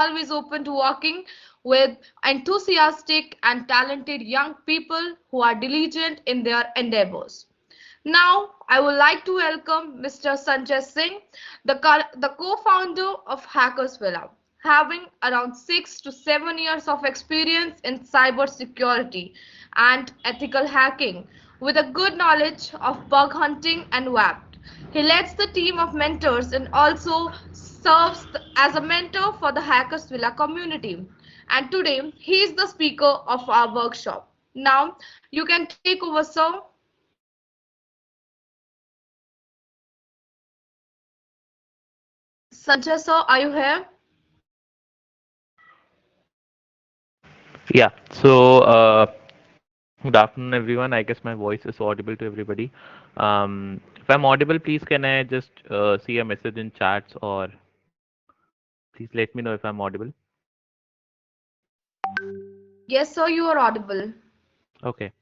always open to working with enthusiastic and talented young people who are diligent in their endeavors. Now, I would like to welcome Mr. Sanchay Singh, the co-founder of Hackers Villa, having around 6 to 7 years of experience in cybersecurity and ethical hacking, with a good knowledge of bug hunting and web. He leads the team of mentors and also serves as a mentor for the Hackers Villa community. And today, he is the speaker of our workshop. Now, you can take over, sir. Sanjay sir, are you here? Yeah. So, good afternoon, everyone. I guess my voice is audible to everybody. If I'm audible, please can I just see a message in chats or please let me know if I'm audible. Yes, sir, you are audible. Okay.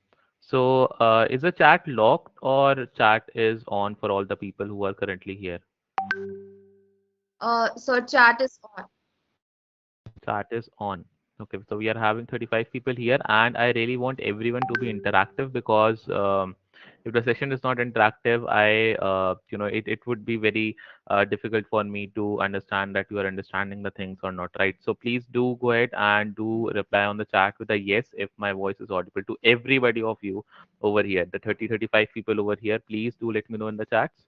So, is the chat locked or chat is on for all the people who are currently here? So chat is on. Chat is on. Okay, so we are having 35 people here, and I really want everyone to be interactive because if the session is not interactive, it would be very difficult for me to understand that you are understanding the things or not, right? So please do go ahead and do reply on the chat with a yes if my voice is audible to everybody of you over here. The 35 people over here, please do let me know in the chats.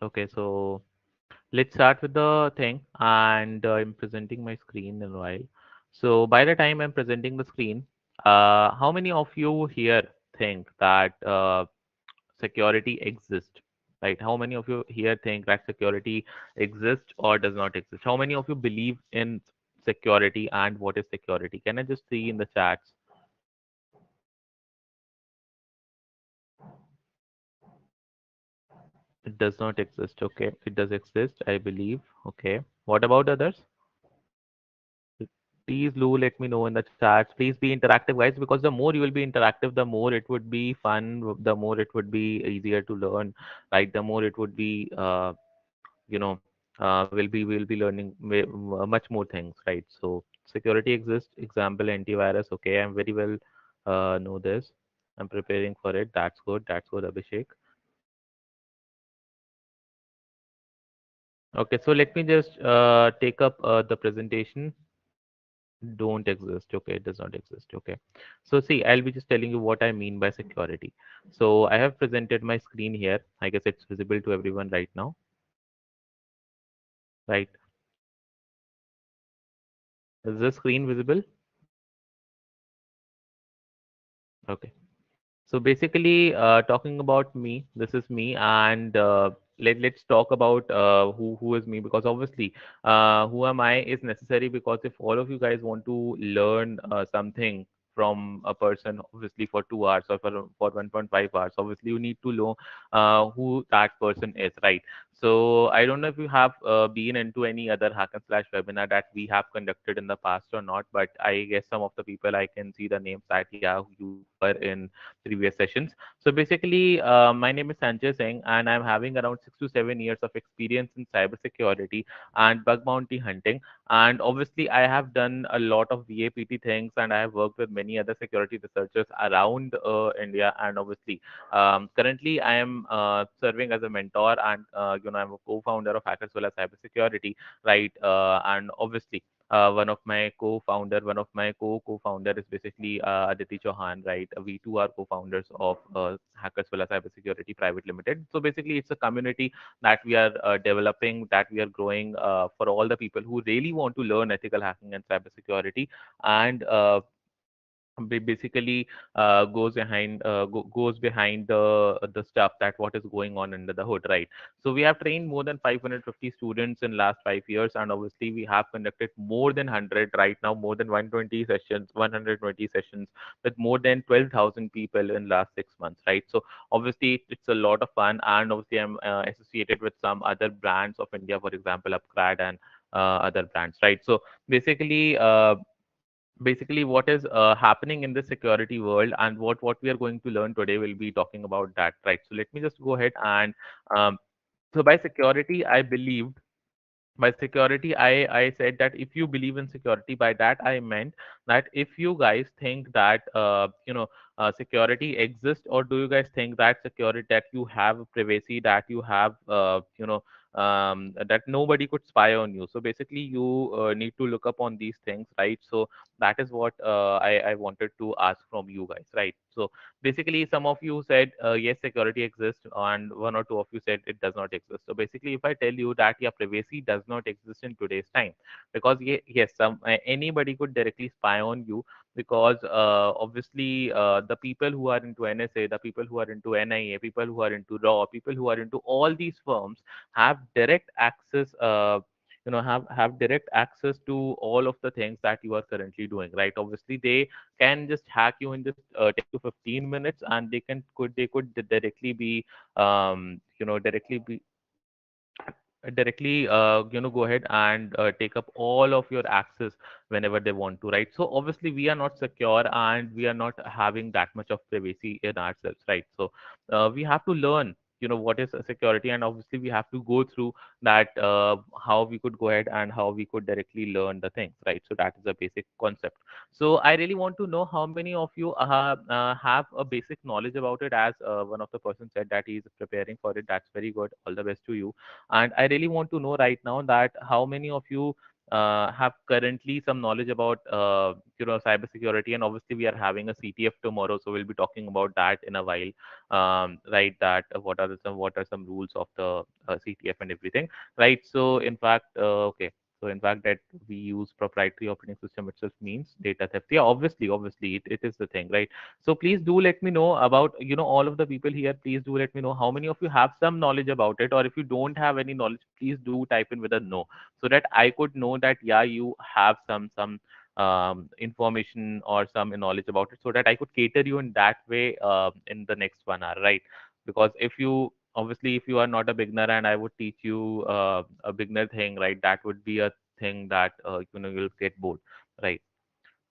Okay, so let's start with the thing, and I'm presenting my screen in a while. So by the time I'm presenting the screen, how many of you here think that security exists? Right? How many of you here think that security exists or does not exist? How many of you believe in security and what is security? Can I just see in the chats? It does not exist. Okay, it does exist, I believe. Okay. What about others? Please do let me know in the chats. Please be interactive, guys, because the more you will be interactive, the more it would be fun, the more it would be easier to learn, right? The more it would be, you know, we'll be learning much more things, right? So security exists. Example, antivirus. Okay, I'm very well know this. I'm preparing for it. That's good. That's good, Abhishek. Okay, so let me just take up the presentation. Don't exist. Okay, it does not exist. Okay, so see, I'll be just telling you what I mean by security. So I have presented my screen here. I guess it's visible to everyone right now, right? Is the screen visible? Okay. So basically, talking about me, this is me, and let's talk about who is me, because obviously, who am I is necessary, because if all of you guys want to learn something from a person, obviously for 2 hours or for 1.5 hours, obviously you need to know who that person is, right? So I don't know if you have been into any other hack and slash webinar that we have conducted in the past or not, but I guess some of the people I can see the names that yeah you were in previous sessions. So basically, my name is Sanchay Singh, and I'm having around 6 to 7 years of experience in cybersecurity and bug bounty hunting. And obviously, I have done a lot of VAPT things, and I have worked with many other security researchers around India. And obviously, currently, I am serving as a mentor, and I'm a co-founder of Hackers Villa Cybersecurity, right? And obviously, one of my co-founder is basically Aditi Chauhan, right? We two are co-founders of Hackers Villa Cybersecurity Private Limited. So basically, it's a community that we are developing, that we are growing for all the people who really want to learn ethical hacking and cybersecurity. And basically goes behind the stuff that what is going on under the hood, right? So we have trained more than 550 students in last 5 years, and obviously we have conducted more than 100 right now, more than 120 sessions, 120 sessions with more than 12,000 people in last 6 months, right? So obviously it's a lot of fun, and obviously I'm associated with some other brands of India, for example, Upgrad and other brands, right? So basically basically what is happening in the security world, and what we are going to learn today will be talking about that, right? So let me just go ahead and um, so by security I believe by security I said that if you believe in security, by that I meant that if you guys think that security exists, or do you guys think that security, that you have privacy, that you have that nobody could spy on you. So basically you need to look up on these things, right? So that is what I wanted to ask from you guys, right? So basically some of you said yes, security exists, and one or two of you said it does not exist. So basically if I tell you that yeah, privacy does not exist in today's time, because yes, anybody could directly spy on you, because obviously the people who are into NSA, the people who are into NIA, people who are into RAW, people who are into all these firms have direct access, have direct access to all of the things that you are currently doing, right? Obviously they can just hack you in just 10 to 15 minutes, and they could directly be directly be directly go ahead and take up all of your access whenever they want to, right? So obviously we are not secure, and we are not having that much of privacy in ourselves, right? So we have to learn what is a security, and obviously we have to go through that, how we could go ahead and how we could directly learn the things, right? So that is a basic concept. So I really want to know how many of you have a basic knowledge about it, as one of the person said that he is preparing for it. That's very good, all the best to you. And I really want to know right now that how many of you have currently some knowledge about cybersecurity. And obviously we are having a CTF tomorrow, so we'll be talking about that in a while, right? That what are some rules of the CTF and everything, right? So in fact, okay. So in fact, that we use proprietary operating system itself means data theft. Yeah, obviously it is the thing, right? So please do let me know about, all of the people here. Please do let me know how many of you have some knowledge about it, or if you don't have any knowledge, please do type in with a no, so that I could know that yeah, you have some information or some knowledge about it, so that I could cater you in that way in the next 1 hour, right? Because if you obviously if you are not a beginner and I would teach you a beginner thing, right, that would be a thing that you'll get bored, right?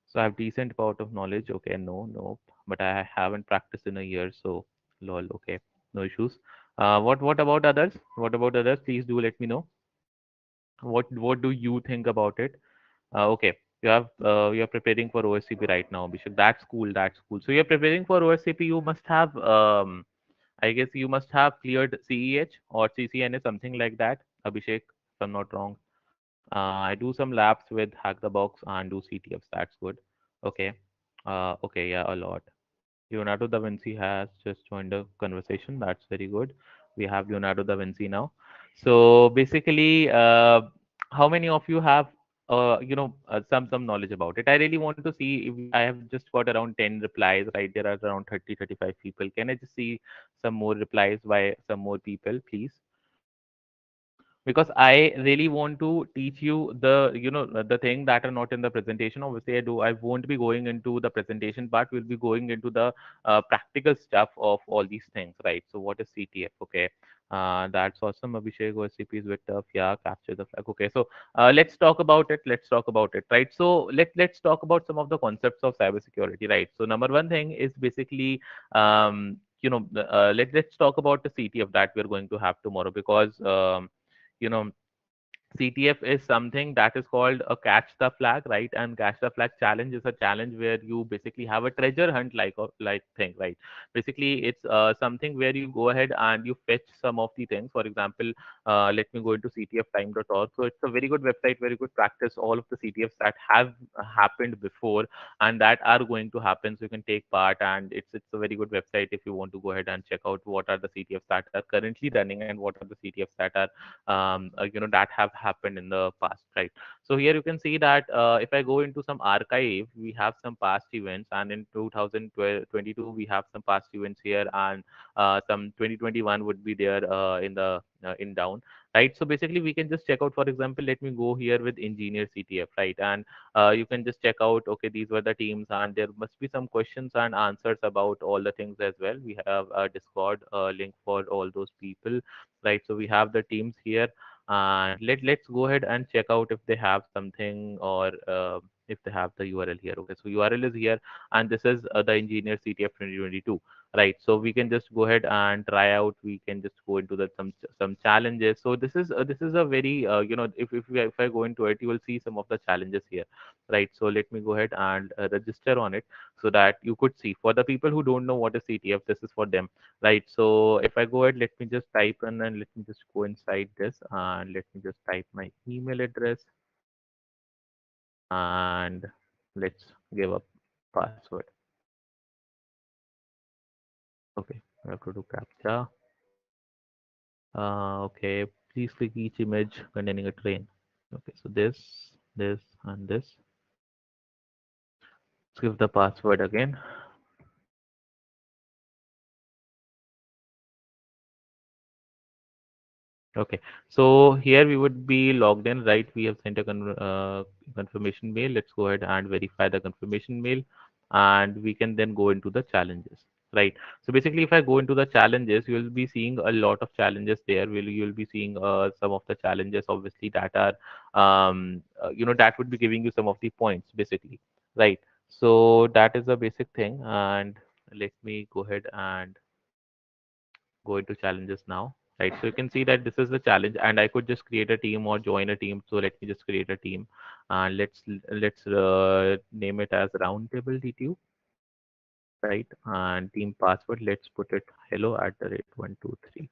So I have decent amount of knowledge. Okay, no, but I haven't practiced in a year, so lol. Okay, no issues. What about others? What about others? Please do let me know. What do you think about it? Okay, you're preparing for OSCP right now, Abhishek. That's cool. That's cool. So you're preparing for OSCP. You must have I guess you must have cleared CEH or CCNA, something like that, Abhishek, if I'm not wrong. I do some labs with Hack the Box and do CTFs. That's good. Okay. Okay, yeah, a lot. Leonardo da Vinci has just joined the conversation. That's very good. We have Leonardo da Vinci now. So basically, how many of you have, some knowledge about it? I really want to see if I have just got around 10 replies, right? There are around 30-35 people. Can I just see some more replies by some more people, please? Because I really want to teach you the thing that are not in the presentation. Obviously, I won't be going into the presentation part. We'll be going into the practical stuff of all these things, right? So what is CTF? Okay. That's awesome. Abhishek, OSCP is a bit tough. Yeah, capture the flag. Okay, so let's talk about it. Let's talk about it, right? So let's talk about some of the concepts of cybersecurity, right? So number one thing is basically let's talk about the CTF that we're going to have tomorrow, because you know CTF is something that is called a catch the flag, right? And catch the flag challenge is a challenge where you basically have a treasure hunt like thing, right? Basically, it's something where you go ahead and you fetch some of the things. For example, let me go into ctftime.org. So it's a very good website where you could practice all of the CTFs that have happened before and that are going to happen. So you can take part, and it's a very good website if you want to go ahead and check out what are the CTFs that are currently running and what are the CTFs that are that have happened in the past, right? So here you can see that if I go into some archive, we have some past events, and in 2022 we have some past events here, and some 2021 would be there in the in down, right? So basically we can just check out. For example, let me go here with engineer CTF, right? And you can just check out, okay, these were the teams, and there must be some questions and answers about all the things as well. We have a Discord link for all those people, right? So we have the teams here, and let's go ahead and check out if they have something, or if they have the URL here. Okay, so URL is here, and this is the engineer CTF 2022, right? So we can just go ahead and try out. We can just go into the some challenges. So this is a very if I go into it, you will see some of the challenges here, right? So let me go ahead and register on it, so that you could see. For the people who don't know what is CTF, this is for them, right? So if I go ahead, let me just type in, and let me just go inside this, and let me just type my email address, and let's give a password. Okay, I have to do captcha. Okay, please click each image containing a train. Okay, so this, and this. Let's give the password again. Okay, so here we would be logged in, right? We have sent a confirmation mail. Let's go ahead and verify the confirmation mail, and we can then go into the challenges, right? So basically, if I go into the challenges, you'll be seeing a lot of challenges there. You'll be seeing some of the challenges, obviously, that are, that would be giving you some of the points, basically, right? So that is the basic thing, and let me go ahead and go into challenges now, right? So you can see that this is the challenge, and I could just create a team or join a team. So let me just create a team, and let's name it as Roundtable DTU, right? And team password, let's put it hello at the rate 123.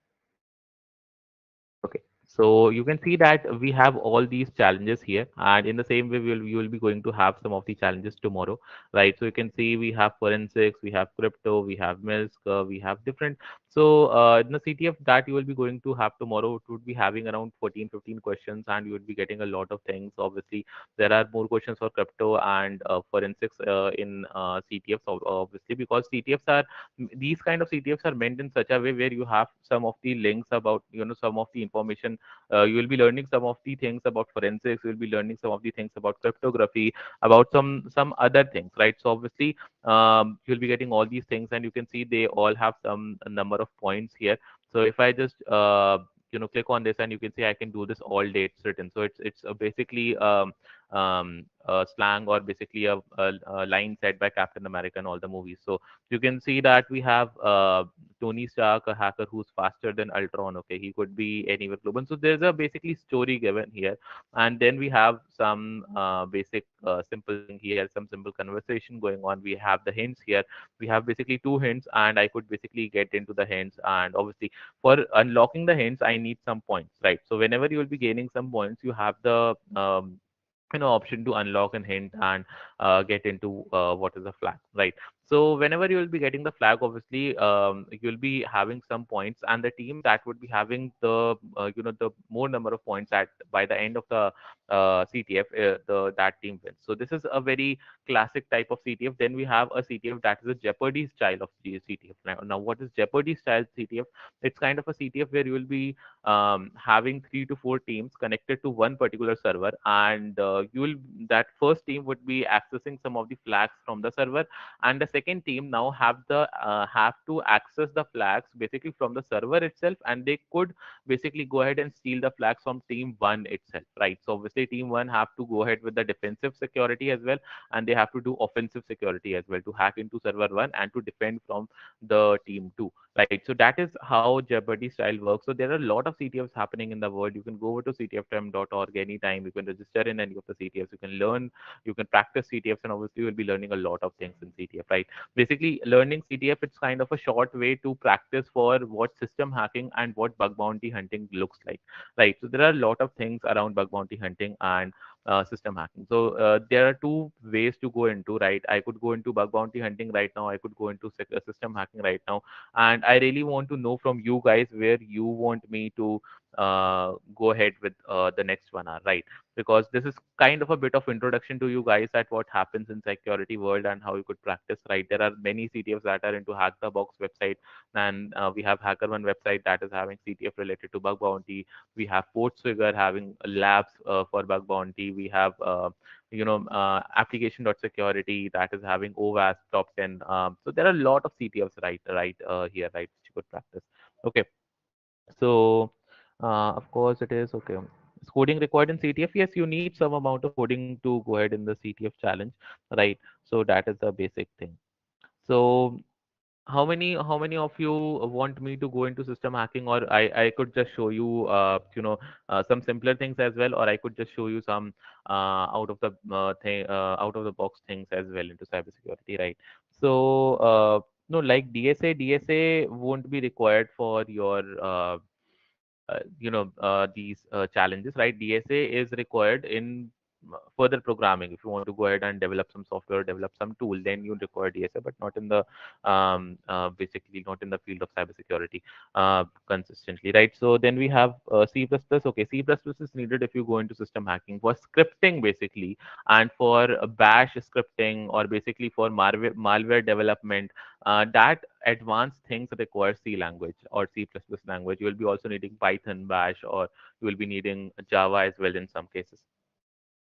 Okay, so you can see that we have all these challenges here, and in the same way, we will be going to have some of the challenges tomorrow, right? So you can see we have forensics, we have crypto, we have MISC, we have different. So in the CTF that you will be going to have tomorrow, it would be having around 14, 15 questions, and you would be getting a lot of things. Obviously, there are more questions for crypto and forensics in CTFs, obviously, because CTFs are these kind of CTFs are meant in such a way where you have some of the links about, some of the information. You will be learning some of the things about forensics. You will be learning some of the things about cryptography, about some other things, right? So obviously, you'll be getting all these things, and you can see they all have some number of points here. So if I just click on this, and you can see I can do this all day. It's written. So it's basically slang, or basically a line said by Captain America in all the movies. So you can see that we have Tony Stark, a hacker who's faster than Ultron. Okay, he could be anywhere global. So there's a basically story given here, and then we have some basic simple thing here, some simple conversation going on. We have the hints here. We have basically two hints, and I could basically get into the hints. And obviously, for unlocking the hints, I need some points, right? So whenever you will be gaining some points, you have the option to unlock a hint and get into what is a flag, right? So whenever you will be getting the flag, obviously you'll be having some points, and the team that would be having the more number of points at by the end of the CTF, the that team wins. So this is a very classic type of CTF. Then we have a CTF that is a Jeopardy style of CTF. Now what is Jeopardy style CTF? It's kind of a CTF where you will be having 3 to 4 teams connected to one particular server, and you will that first team would be accessing some of the flags from the server, and the second team now have to access the flags basically from the server itself, and they could basically go ahead and steal the flags from team one itself, right? So obviously team one have to go ahead with the defensive security as well, and they have to do offensive security as well to hack into server one and to defend from the team two, right? So that is how Jeopardy style works. So there are a lot of CTFs happening in the world. You can go over to ctftime.org anytime. You can register in any of the CTFs. You can learn, you can practice CTFs, and obviously you'll be learning a lot of things in CTF, right? Basically, learning CTF, it's kind of a short way to practice for what system hacking and what bug bounty hunting looks like, right? So there are a lot of things around bug bounty hunting and system hacking. So there are two ways to go into, right? I could go into bug bounty hunting right now. I could go into system hacking right now, and I really want to know from you guys where you want me to go ahead with the next 1 hour, right? Because this is kind of a bit of introduction to you guys at what happens in security world and how you could practice, right? There are many CTFs that are into Hack the Box website, and we have HackerOne website that is having CTF related to bug bounty. We have Portswigger having labs for bug bounty. We have application.security that is having OWASP top 10. So there are a lot of CTFs right here, right, which you could practice. Okay, so of course it is okay. Is coding required in CTF? Yes, you need some amount of coding to go ahead in the CTF challenge, right? So that is the basic thing. So how many of you want me to go into system hacking, or I could just show you some simpler things as well, or I could just show you some out of the thing out of the box things as well into cybersecurity, right? So no, like DSA won't be required for your these challenges, right? DSA is required in further programming. If you want to go ahead and develop some software, develop some tool, then you require DSA, but not in the basically not in the field of cybersecurity consistently, right? So then we have C++. Okay, C++ is needed if you go into system hacking for scripting, basically, and for bash scripting, or basically for malware development. That advanced things require C language or C++ language. You will be also needing Python, Bash, or you will be needing Java as well in some cases.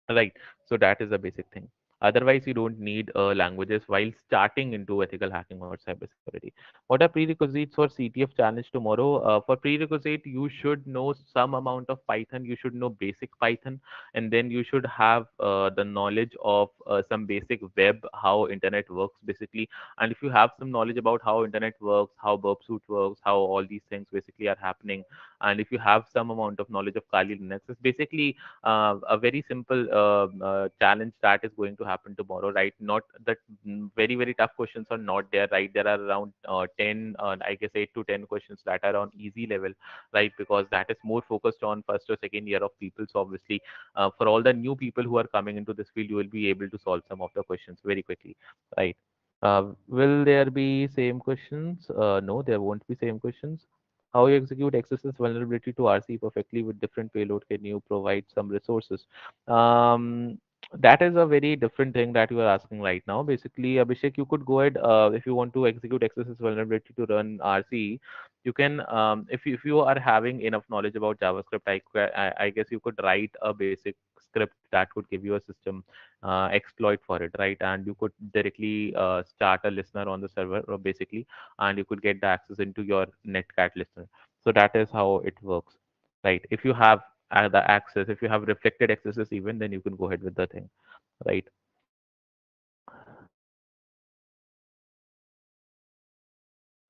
Right. So that is a basic thing. Otherwise, you don't need languages while starting into ethical hacking or cybersecurity. What are prerequisites for CTF challenge tomorrow? For prerequisite, you should know some amount of Python. You should know basic Python, and then you should have the knowledge of some basic web, how internet works, basically. And if you have some knowledge about how internet works, how Burp Suite works, how all these things basically are happening, and if you have some amount of knowledge of Kali Linux, it's basically a very simple challenge that is going to happen tomorrow, right? Not that very, very tough questions are not there, right? There are around 10, I guess 8 to 10 questions that are on easy level, right? Because that is more focused on first or second year of people. So obviously, for all the new people who are coming into this field, you will be able to solve some of the questions very quickly, right? Will there be same questions? No, there won't be same questions. How you execute XSS vulnerability to RC perfectly with different payload? Can you provide some resources? Um, that is a very different thing that you are asking right now. Basically, Abhishek, you could go ahead if you want to execute XSS vulnerability to run RC. You can, if you are having enough knowledge about JavaScript, I guess you could write a basic script that could give you a system exploit for it, right? And you could directly start a listener on the server, basically, and you could get the access into your netcat listener. So that is how it works, right? If you have the access, if you have reflected accesses even, then you can go ahead with the thing, right?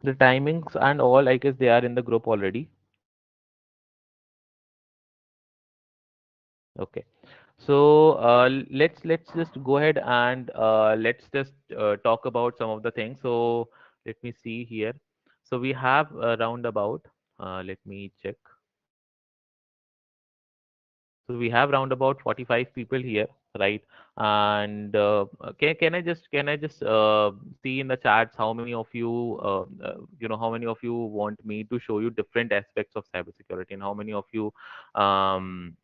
The timings and all, I guess they are in the group already. Okay. So let's just go ahead and let's just talk about some of the things. So let me see here. So we have around about. Let me check. So we have round about 45 people here, right? And can I just see in the chats how many of you how many of you want me to show you different aspects of cybersecurity, and how many of you um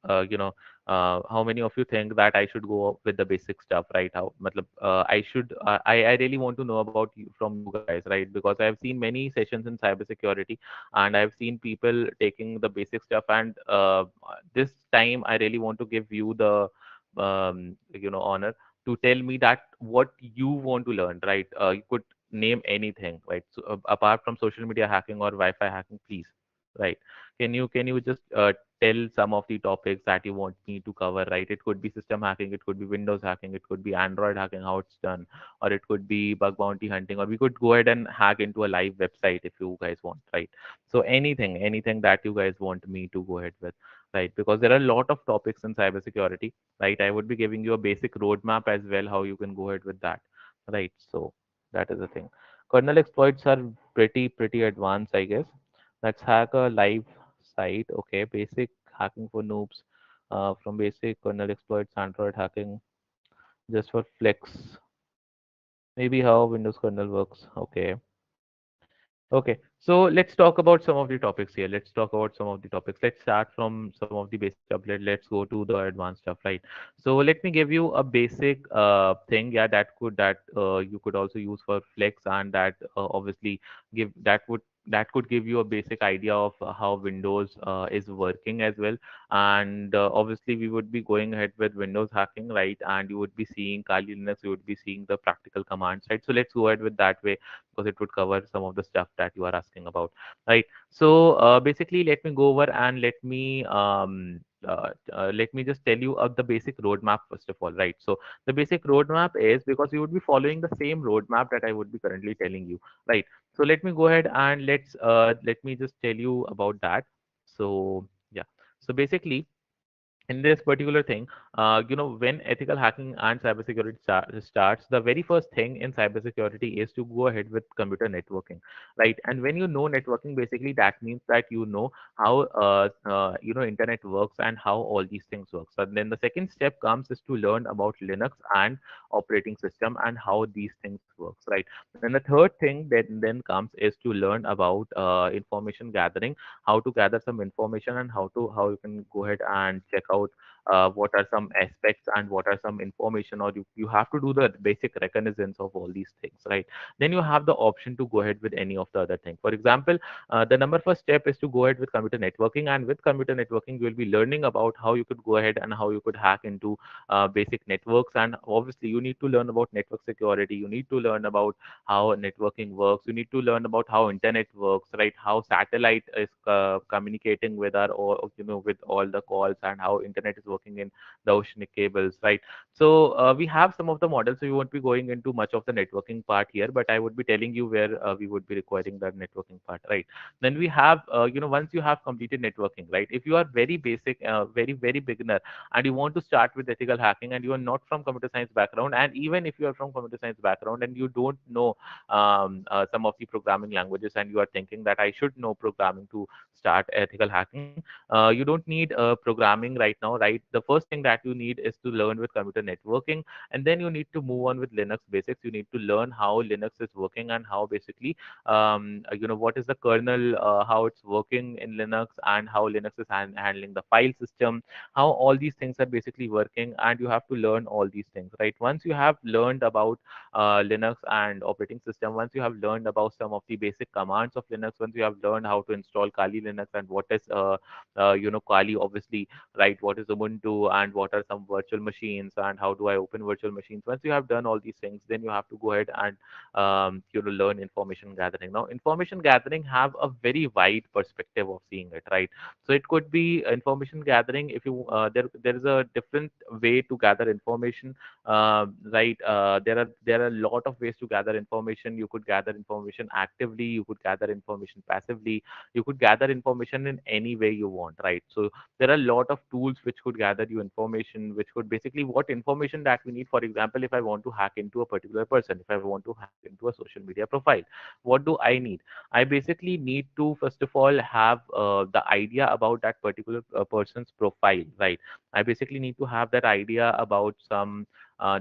uh, you know, how many of you think that I should go with the basic stuff, right? How, matlab, I really want to know about you from you guys, right? Because I've seen many sessions in cybersecurity, and I've seen people taking the basic stuff, and this time I really want to give you the, honor to tell me that what you want to learn, right? You could name anything, right? So, apart from social media hacking or Wi-Fi hacking, please, right? Can you just tell some of the topics that you want me to cover, right? It could be system hacking, it could be Windows hacking, it could be Android hacking, how it's done, or it could be bug bounty hunting, or we could go ahead and hack into a live website if you guys want, right? So anything that you guys want me to go ahead with, right? Because there are a lot of topics in cybersecurity, right? I would be giving you a basic roadmap as well, how you can go ahead with that, right? So that is the thing. Kernel exploits are pretty advanced, I guess. Let's hack a live site. Okay, basic hacking for noobs. From basic kernel exploits, Android hacking, just for flex. Maybe how Windows kernel works. Okay. Okay, so let's talk about some of the topics here. Let's talk about some of the topics. Let's start from some of the basic stuff. Let's go to the advanced stuff, right? So let me give you a basic thing, yeah, that you could also use for Flex, and that obviously give that could give you a basic idea of how Windows is working as well. And obviously, we would be going ahead with Windows hacking, right? And you would be seeing Kali Linux, you would be seeing the practical commands, right? So let's go ahead with that way because it would cover some of the stuff that you are asking about, right? So basically, let me go over and let me just tell you of the basic roadmap first of all, right? So the basic roadmap is because you would be following the same roadmap that I would be currently telling you, right? So let me go ahead and let me just tell you about that. So yeah, so basically in this particular thing, when ethical hacking and cybersecurity starts, the very first thing in cybersecurity is to go ahead with computer networking, right? And when you know networking, basically that means that you know how internet works and how all these things work. So then the second step comes is to learn about Linux and operating system and how these things works, right? Then the third thing that then comes is to learn about information gathering, how to gather some information and how you can go ahead and check out what are some aspects and what are some information, or you have to do the basic reconnaissance of all these things, right? Then you have the option to go ahead with any of the other things. For example, the number first step is to go ahead with computer networking, and with computer networking you will be learning about how you could go ahead and how you could hack into basic networks. And obviously you need to learn about network security, you need to learn about how networking works. You need to learn about how internet works, right? How satellite is communicating with our, or with all the calls, and how internet is working in the oceanic cables, right? So we have some of the models, so we won't be going into much of the networking part here, but I would be telling you where we would be requiring the networking part, right? Then we have, once you have completed networking, right? If you are very basic, very beginner, and you want to start with ethical hacking, and you are not from computer science background, and even if you are from computer science background and you don't know some of the programming languages, and you are thinking that I should know programming to start ethical hacking, you don't need programming right now, right? The first thing that you need is to learn with computer networking, and then you need to move on with Linux basics. You need to learn how Linux is working and how basically what is the kernel, how it's working in Linux, and how Linux is handling the file system, how all these things are basically working, and you have to learn all these things, right? Once you have learned about Linux and operating system, once you have learned about some of the basic commands of Linux, once you have learned how to install Kali Linux and what is Kali, obviously, right? What is Ubuntu and what are some virtual machines and how do I open virtual machines? Once you have done all these things, then you have to go ahead and learn information gathering. Now, information gathering have a very wide perspective of seeing it, right? So it could be information gathering. If you there is a different way to gather information, right? There are a lot of ways to gather information. You could gather information actively, you could gather information passively, you could gather information in any way you want, right? So there are a lot of tools which could gather you information, which could basically what information that we need. For example, if I want to hack into a particular person, if I want to hack into a social media profile, what do I need? I basically need to first of all have the idea about that particular person's profile, right? I basically need to have that idea about some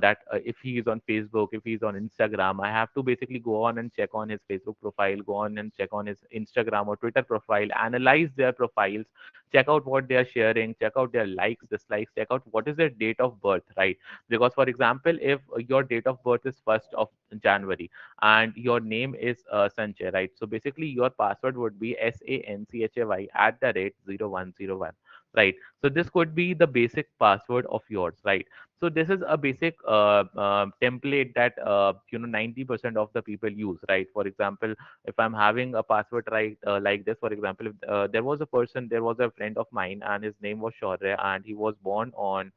that if he is on Facebook, if he's on Instagram, I have to basically go on and check on his Facebook profile, go on and check on his Instagram or Twitter profile, analyze their profiles, check out what they are sharing, check out their likes, dislikes, check out what is their date of birth, right? Because for example, if your date of birth is 1st of January and your name is Sanchay, right? So basically your password would be SANCHAY at the rate 0101, right? So this could be the basic password of yours, right? So this is a basic template that 90% of the people use, right? For example, if I'm having a password right like this, for example, if there was a friend of mine, and his name was Shaurya, and he was born on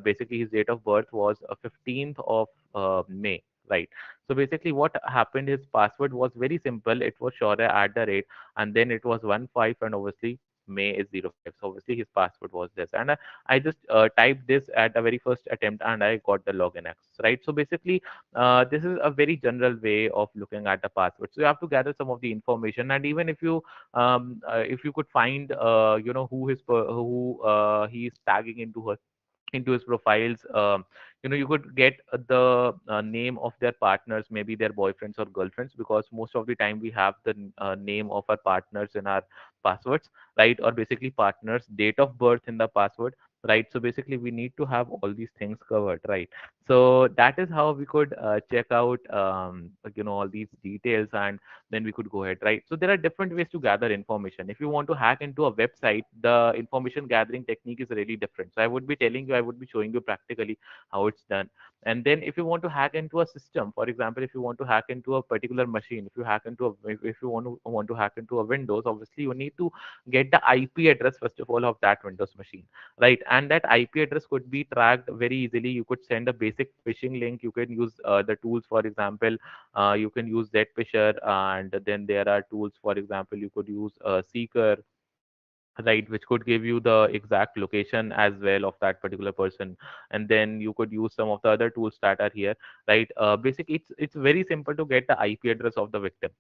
basically his date of birth was 15th of May. Right. So basically, what happened? His password was very simple. It was Shaurya at the rate, and then it was 1 5, and obviously May is 05. So obviously his password was this, and I just typed this at the very first attempt, and I got the login access, right? So basically, this is a very general way of looking at the password. So you have to gather some of the information, and even if you could find, who he is tagging into into his profiles. You could get the name of their partners, maybe their boyfriends or girlfriends, because most of the time we have the name of our partners in our passwords, right? Or basically partners date of birth in the password, right? So basically we need to have all these things covered, right? So that is how we could check out all these details, and then we could go ahead, right? So there are different ways to gather information. If you want to hack into a website, the information gathering technique is really different. So I would be telling you, I would be showing you practically how it's done. And then if you want to hack into a system, for example, if you want to hack into a particular machine, if you want to hack into a Windows, obviously you need to get the IP address first of all of that Windows machine, right? And that IP address could be tracked very easily. You could send a basic phishing link. You can use the tools, for example, you can use Zfisher, and then there are tools, for example, you could use Seeker, right, which could give you the exact location as well of that particular person. And then you could use some of the other tools that are here, right? Basically, it's very simple to get the IP address of the victim.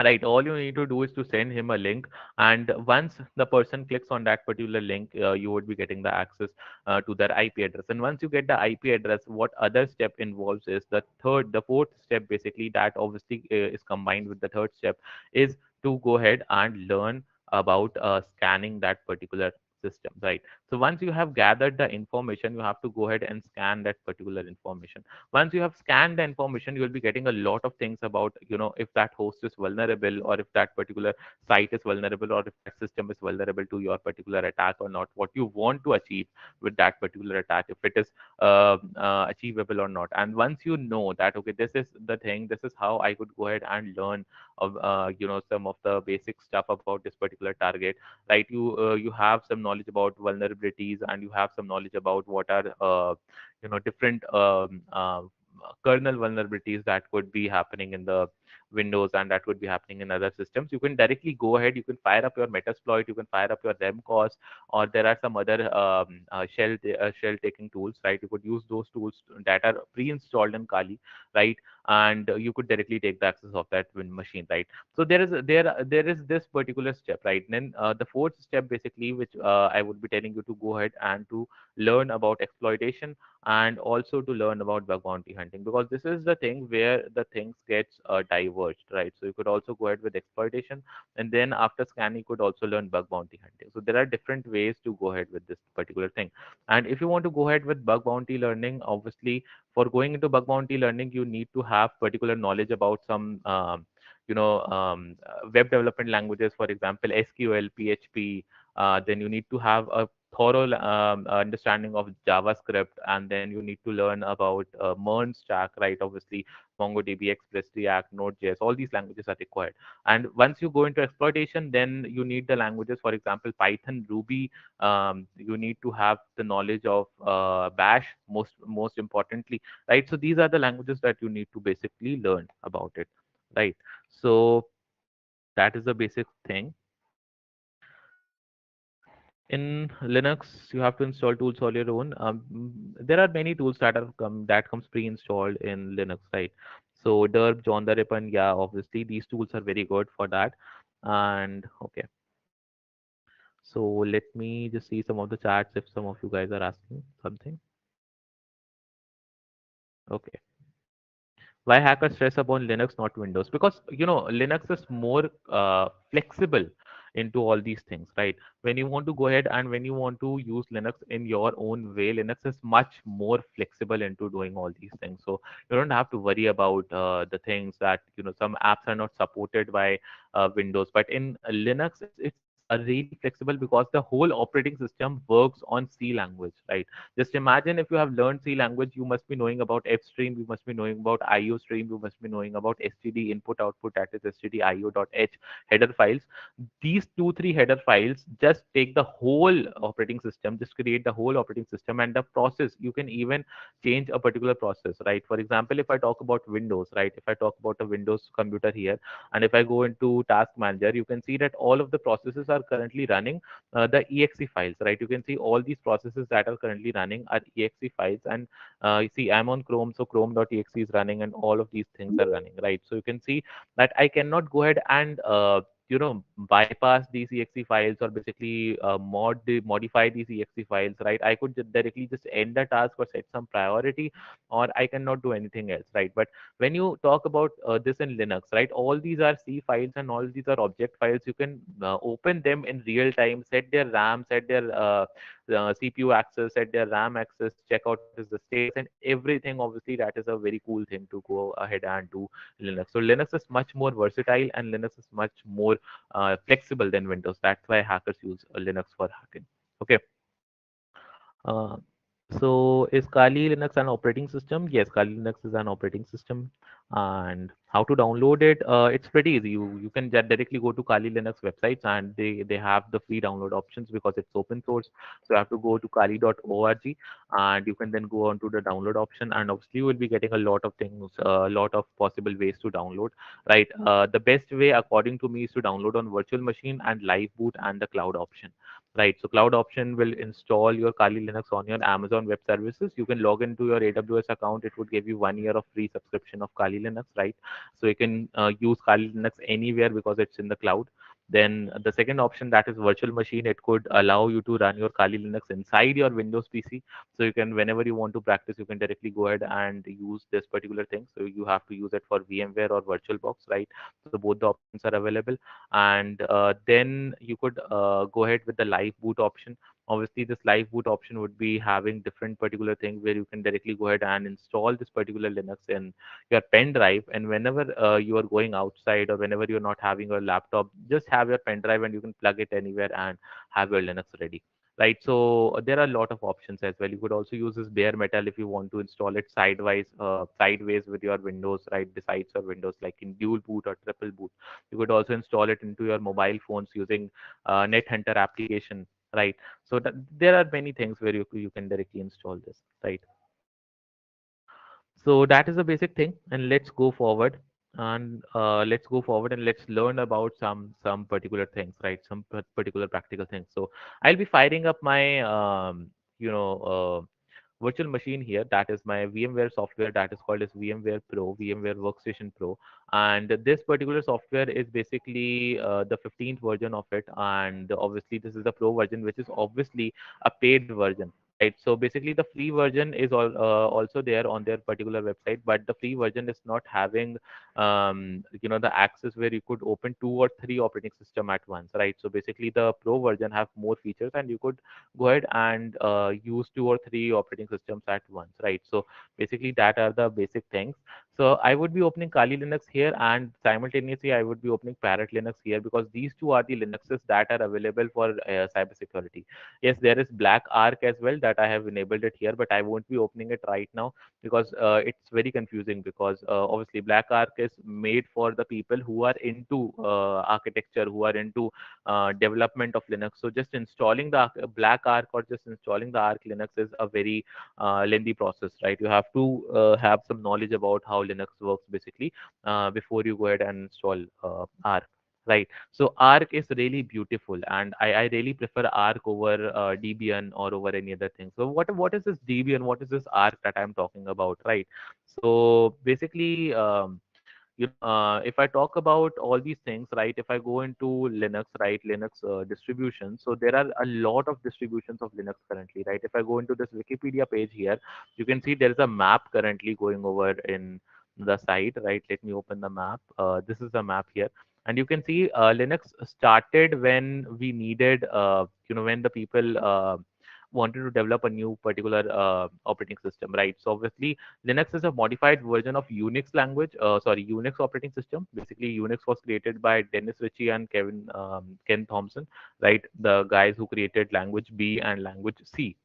Right, all you need to do is to send him a link, and once the person clicks on that particular link, you would be getting the access to their IP address. And once you get the IP address, what other step involves is the fourth step, basically, that obviously is combined with the third step, is to go ahead and learn about scanning that particular system, right? So once you have gathered the information, you have to go ahead and scan that particular information. Once you have scanned the information, you will be getting a lot of things about, if that host is vulnerable, or if that particular site is vulnerable, or if that system is vulnerable to your particular attack or not, what you want to achieve with that particular attack, if it is achievable or not. And once you know that, okay, this is the thing, this is how I could go ahead and learn of some of the basic stuff about this particular target, right? You have some knowledge about vulnerabilities, and you have some knowledge about what are different kernel vulnerabilities that could be happening in the Windows, and that could be happening in other systems. You can directly go ahead, you can fire up your Metasploit, you can fire up your remcos, or there are some other shell taking tools, right? You could use those tools that are pre-installed in Kali, right? And you could directly take the access of that Win machine, right? So there is this particular step, right? And then the fourth step, basically, which I would be telling you to go ahead and to learn about exploitation, and also to learn about bug bounty hunting, because this is the thing where the things gets diverged, right? So you could also go ahead with exploitation, and then after scanning you could also learn bug bounty hunting. So there are different ways to go ahead with this particular thing. And if you want to go ahead with bug bounty learning, obviously, for going into bug bounty learning, you need to have particular knowledge about some web development languages, for example, SQL, PHP. Then you need to have a thorough understanding of JavaScript, and then you need to learn about MERN stack, right? Obviously, MongoDB, Express, React, Node.js, all these languages are required. And once you go into exploitation, then you need the languages, for example, Python, Ruby. You need to have the knowledge of Bash, most importantly, right? So these are the languages that you need to basically learn about it, right? So that is the basic thing. In Linux, you have to install tools on your own. There are many tools that comes pre-installed in Linux, right? So Derp, John the Rip, and yeah, obviously these tools are very good for that. And okay, so let me just see some of the chats if some of you guys are asking something. Okay. Why hackers stress upon Linux, not Windows? Because Linux is more flexible into all these things, right? When you want to go ahead and when you want to use Linux in your own way, Linux is much more flexible into doing all these things. So you don't have to worry about the things that some apps are not supported by Windows, but in Linux, it's really flexible because the whole operating system works on C language, right? Just imagine if you have learned C language, you must be knowing about F stream, you must be knowing about IO stream, you must be knowing about STD input output, that is stdio.h header files. These two, three header files just take the whole operating system, just create the whole operating system, and the process, you can even change a particular process, right? For example, if I talk about Windows, right? If I talk about a Windows computer here, and if I go into Task Manager, you can see that all of the processes are currently running the exe files, right? You can see all these processes that are currently running are exe files, and you see I'm on Chrome, so chrome.exe is running, and all of these things are running, right? So you can see that I cannot go ahead and bypass these exe files or basically modify these exe files, right? I could directly just end the task or set some priority, or I cannot do anything else, right? But when you talk about this in Linux, right, all these are C files and all these are object files. You can open them in real time, set their RAM, set their CPU access, set their RAM access, check out what is the status and everything. Obviously, that is a very cool thing to go ahead and do Linux. So Linux is much more versatile and Linux is much more flexible than Windows. That's why hackers use Linux for hacking. Okay. Uh, so is Kali Linux an operating system? Yes, Kali Linux is an operating system. And how to download it? It's pretty easy. You can directly go to Kali Linux websites and they have the free download options because it's open source. So you have to go to kali.org and you can then go on to the download option, and obviously you will be getting a lot of things, a lot of possible ways to download. Right. The best way according to me is to download on virtual machine and live boot and the cloud option. Right. So cloud option will install your Kali Linux on your Amazon Web Services. You can log into your AWS account. It would give you 1 year of free subscription of Kali Linux, right? So you can use Kali Linux anywhere because it's in the cloud. Then the second option, that is virtual machine. It could allow you to run your Kali Linux inside your Windows PC. So you can, whenever you want to practice, you can directly go ahead and use this particular thing. So you have to use it for VMware or VirtualBox, right? So both the options are available, and then you could go ahead with the live boot option. Obviously this live boot option would be having different particular thing where you can directly go ahead and install this particular Linux in your pen drive, and whenever you are going outside or whenever you're not having a laptop, just have your pen drive and you can plug it anywhere and have your Linux ready. Right, so there are a lot of options as well. You could also use this bare metal if you want to install it sideways with your Windows, right, besides your Windows, like in dual boot or triple boot. You could also install it into your mobile phones using Net Hunter application, right? So there are many things where you can directly install this, right? So that is the basic thing, and let's go forward and let's learn about some particular things, right? Some particular practical things. So I'll be firing up my you know virtual machine here. That is my VMware software that is called as VMware Pro, VMware Workstation Pro. And this particular software is basically the 15th version of it. And obviously, this is the Pro version, which is obviously a paid version. Right. So basically, the free version is also there on their particular website, but the free version is not having, the access where you could open 2 or 3 operating system at once. Right. So basically, the Pro version have more features, and you could go ahead and use 2 or 3 operating systems at once, right? So basically that are the basic things. So I would be opening Kali Linux here, and simultaneously I would be opening Parrot Linux here, because these two are the Linuxes that are available for cybersecurity. Yes, there is Black Arc as well that I have enabled it here, but I won't be opening it right now because it's very confusing, because obviously Black Arc is made for the people who are into architecture, who are into development of Linux. So just installing the Black Arc or just installing the Arc Linux is a very lengthy process, right? You have to have some knowledge about how Linux works basically before you go ahead and install Arc. Right. So Arc is really beautiful, and I really prefer Arc over Debian or over any other thing. So what is this Debian? What is this Arc that I'm talking about? Right. So basically, if I talk about all these things, right, if I go into Linux, right, Linux distributions, so there are a lot of distributions of Linux currently, right? If I go into this Wikipedia page here, you can see there is a map currently going over in the site, right? Let me open the map. This is the map here. And you can see Linux started when we needed, when the people wanted to develop a new particular operating system, right? So obviously, Linux is a modified version of Unix language, Unix operating system. Basically, Unix was created by Dennis Ritchie and Ken Thompson, right? The guys who created language B and language C.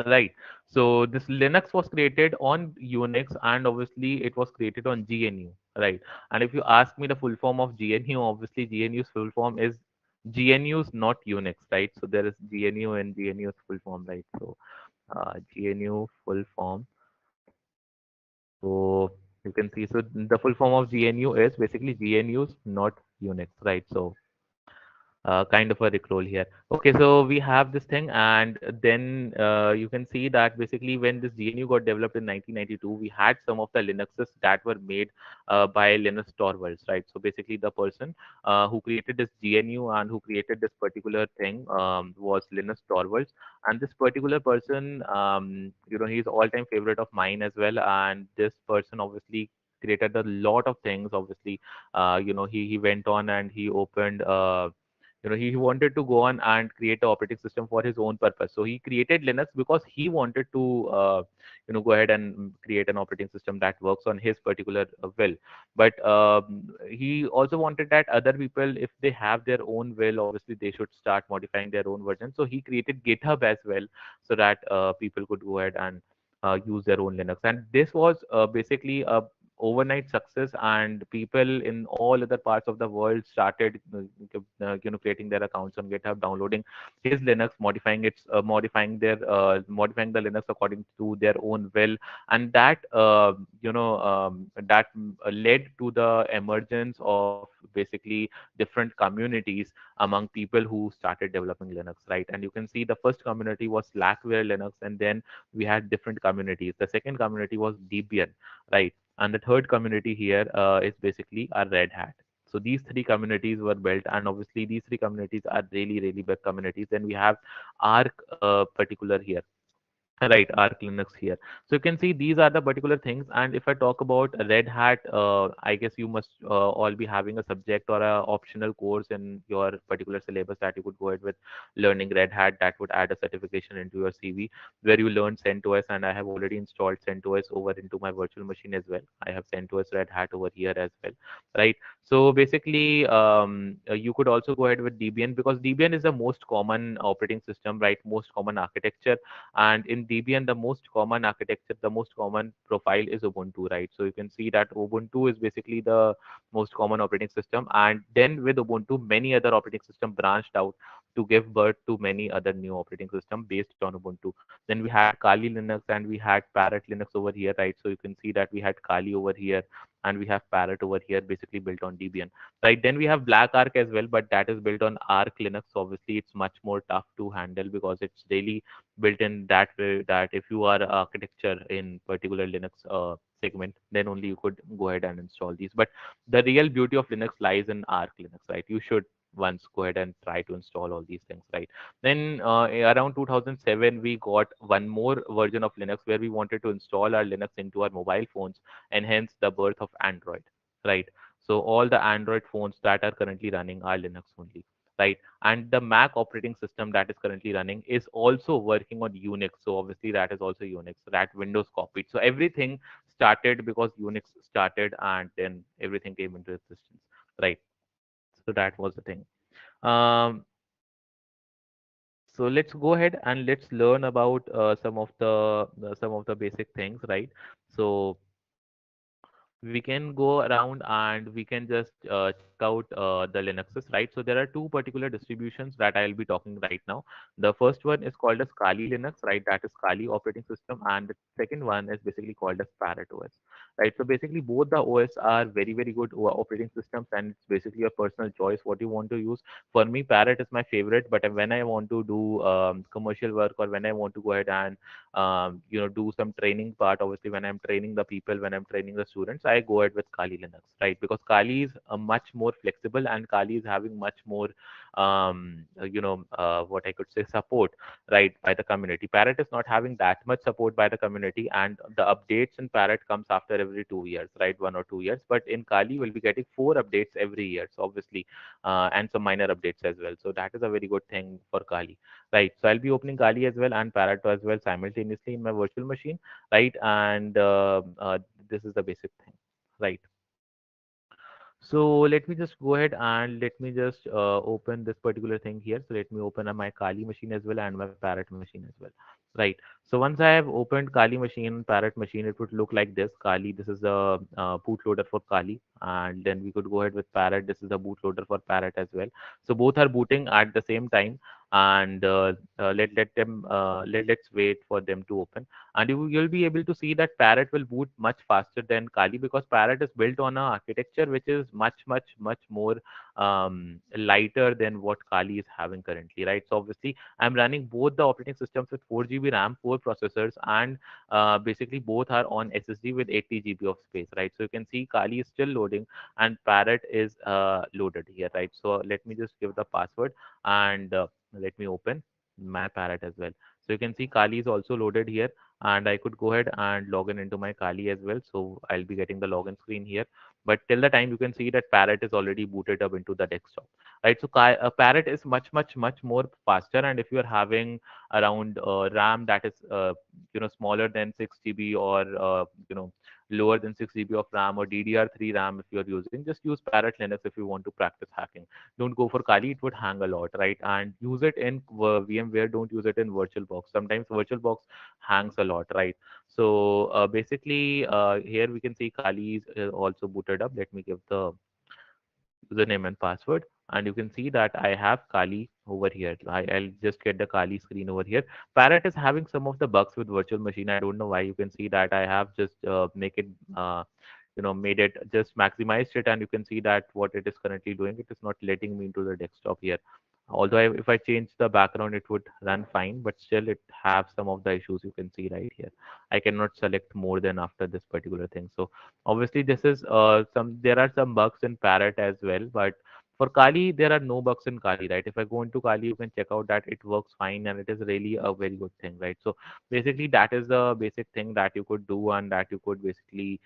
Right. So this Linux was created on Unix, and obviously it was created on GNU. Right. And if you ask me the full form of GNU, obviously GNU's full form is GNU's not Unix, right? So there is GNU and GNU's full form, right? So GNU full form. So you can see, so the full form of GNU is basically GNU's not Unix, right? So kind of a rickroll here. Okay, so we have this thing, and then you can see that basically when this GNU got developed in 1992, we had some of the Linuxes that were made by Linus Torvalds, right? So basically, the person who created this GNU and who created this particular thing was Linus Torvalds, and this particular person, he's all-time favorite of mine as well, and this person obviously created a lot of things. Obviously, he went on and he opened. He wanted to go on and create an operating system for his own purpose. So he created Linux because he wanted to go ahead and create an operating system that works on his particular will. But he also wanted that other people, if they have their own will, obviously they should start modifying their own version. So he created GitHub as well, so that people could go ahead and use their own Linux. And this was basically a overnight success, and people in all other parts of the world started creating their accounts on GitHub, downloading his Linux, modifying the Linux according to their own will. And that led to the emergence of basically different communities among people who started developing Linux, right? And you can see the first community was Slackware Linux, and then we had different communities. The second community was Debian, right? And the third community here is basically a Red Hat. So these three communities were built, and obviously these three communities are really, really big communities. Then we have Arc particular here. Right, Arc Linux here. So you can see these are the particular things. And if I talk about Red Hat, I guess you must all be having a subject or a optional course in your particular syllabus that you could go ahead with learning Red Hat. That would add a certification into your CV where you learn CentOS. And I have already installed CentOS over into my virtual machine as well. I have CentOS Red Hat over here as well, right? So basically, you could also go ahead with Debian because Debian is the most common operating system, right? Most common architecture, and in Debian, the most common architecture, the most common profile is Ubuntu, right? So you can see that Ubuntu is basically the most common operating system. And then with Ubuntu, many other operating systems branched out to give birth to many other new operating systems based on Ubuntu. Then we had Kali Linux and we had Parrot Linux over here, right? So you can see that we had Kali over here and we have Parrot over here, basically built on Debian, right? Then we have Black Arc as well, but that is built on Arc Linux. So obviously, it's much more tough to handle because it's really built in that way that if you are architecture in particular Linux segment, then only you could go ahead and install these. But the real beauty of Linux lies in Arc Linux, right? You should once go ahead and try to install all these things, right? Then around 2007, we got one more version of Linux where we wanted to install our Linux into our mobile phones, and hence the birth of Android, right? So all the Android phones that are currently running are Linux only, right? And the Mac operating system that is currently running is also working on Unix. So obviously that is also Unix that Windows copied. So everything started because Unix started, and then everything came into existence, right? So that was the thing. Um, so let's go ahead and let's learn about some of the basic things, right? So we can go around and we can just check out the Linuxes, right? So there are two particular distributions that I'll be talking right now. The first one is called as Kali Linux, right? That is Kali operating system, and the second one is basically called as Parrot OS, right? So basically both the OS are very, very good operating systems, and it's basically a personal choice what you want to use. For me, Parrot is my favorite, but when I want to do commercial work, or when I want to go ahead and do some training part, obviously when I'm training the people, when I'm training the students, I go ahead with Kali Linux, right? Because Kali is much more flexible, and Kali is having much more what I could say support, right, by the community. Parrot is not having that much support by the community, and the updates in Parrot comes after every 2 years, right? 1 or 2 years. But in Kali we'll be getting 4 updates every year, so obviously and some minor updates as well. So that is a very good thing for Kali. Right. So I'll be opening Kali as well and Parrot as well simultaneously in my virtual machine. Right. And this is the basic thing. Right. So let me just go ahead and let me just open this particular thing here. So let me open my Kali machine as well and my Parrot machine as well. Right. So once I have opened Kali machine, Parrot machine, it would look like this. Kali, this is the bootloader for Kali. And then we could go ahead with Parrot. This is the bootloader for Parrot as well. So both are booting at the same time. and let's wait for them to open. And you'll be able to see that Parrot will boot much faster than Kali, because Parrot is built on a architecture which is much more lighter than what Kali is having currently, right? So obviously, I'm running both the operating systems with 4 GB RAM, 4 processors, and basically both are on SSD with 80 GB of space, right? So you can see Kali is still loading and Parrot is loaded here, right? So let me just give the password, and let me open my Parrot as well. So you can see Kali is also loaded here, and I could go ahead and log in into my Kali as well. So I'll be getting the login screen here. But till the time, you can see that Parrot is already booted up into the desktop, right? So Parrot is much more faster, and if you are having around RAM that is smaller than 6 GB, or lower than 6 GB of RAM, or DDR3 RAM if you're using, just use Parrot Linux if you want to practice hacking. Don't go for Kali, it would hang a lot, right? And use it in VMware, don't use it in VirtualBox. Sometimes VirtualBox hangs a lot, right? So basically, here we can see Kali is also booted up. Let me give the username and password, and you can see that I have Kali over here. I'll just get the Kali screen over here. Parrot is having some of the bugs with virtual machine. I don't know why. You can see that I have just make it made it, just maximized it, and you can see that what it is currently doing, it is not letting me into the desktop here. Although if I change the background, it would run fine, but still it have some of the issues. You can see right here, I cannot select more than after this particular thing. So obviously, this is there are some bugs in Parrot as well, but for Kali, there are no bugs in Kali, right? If I go into Kali, you can check out that it works fine, and it is really a very good thing, right? So basically, that is the basic thing that you could do, and that you could basically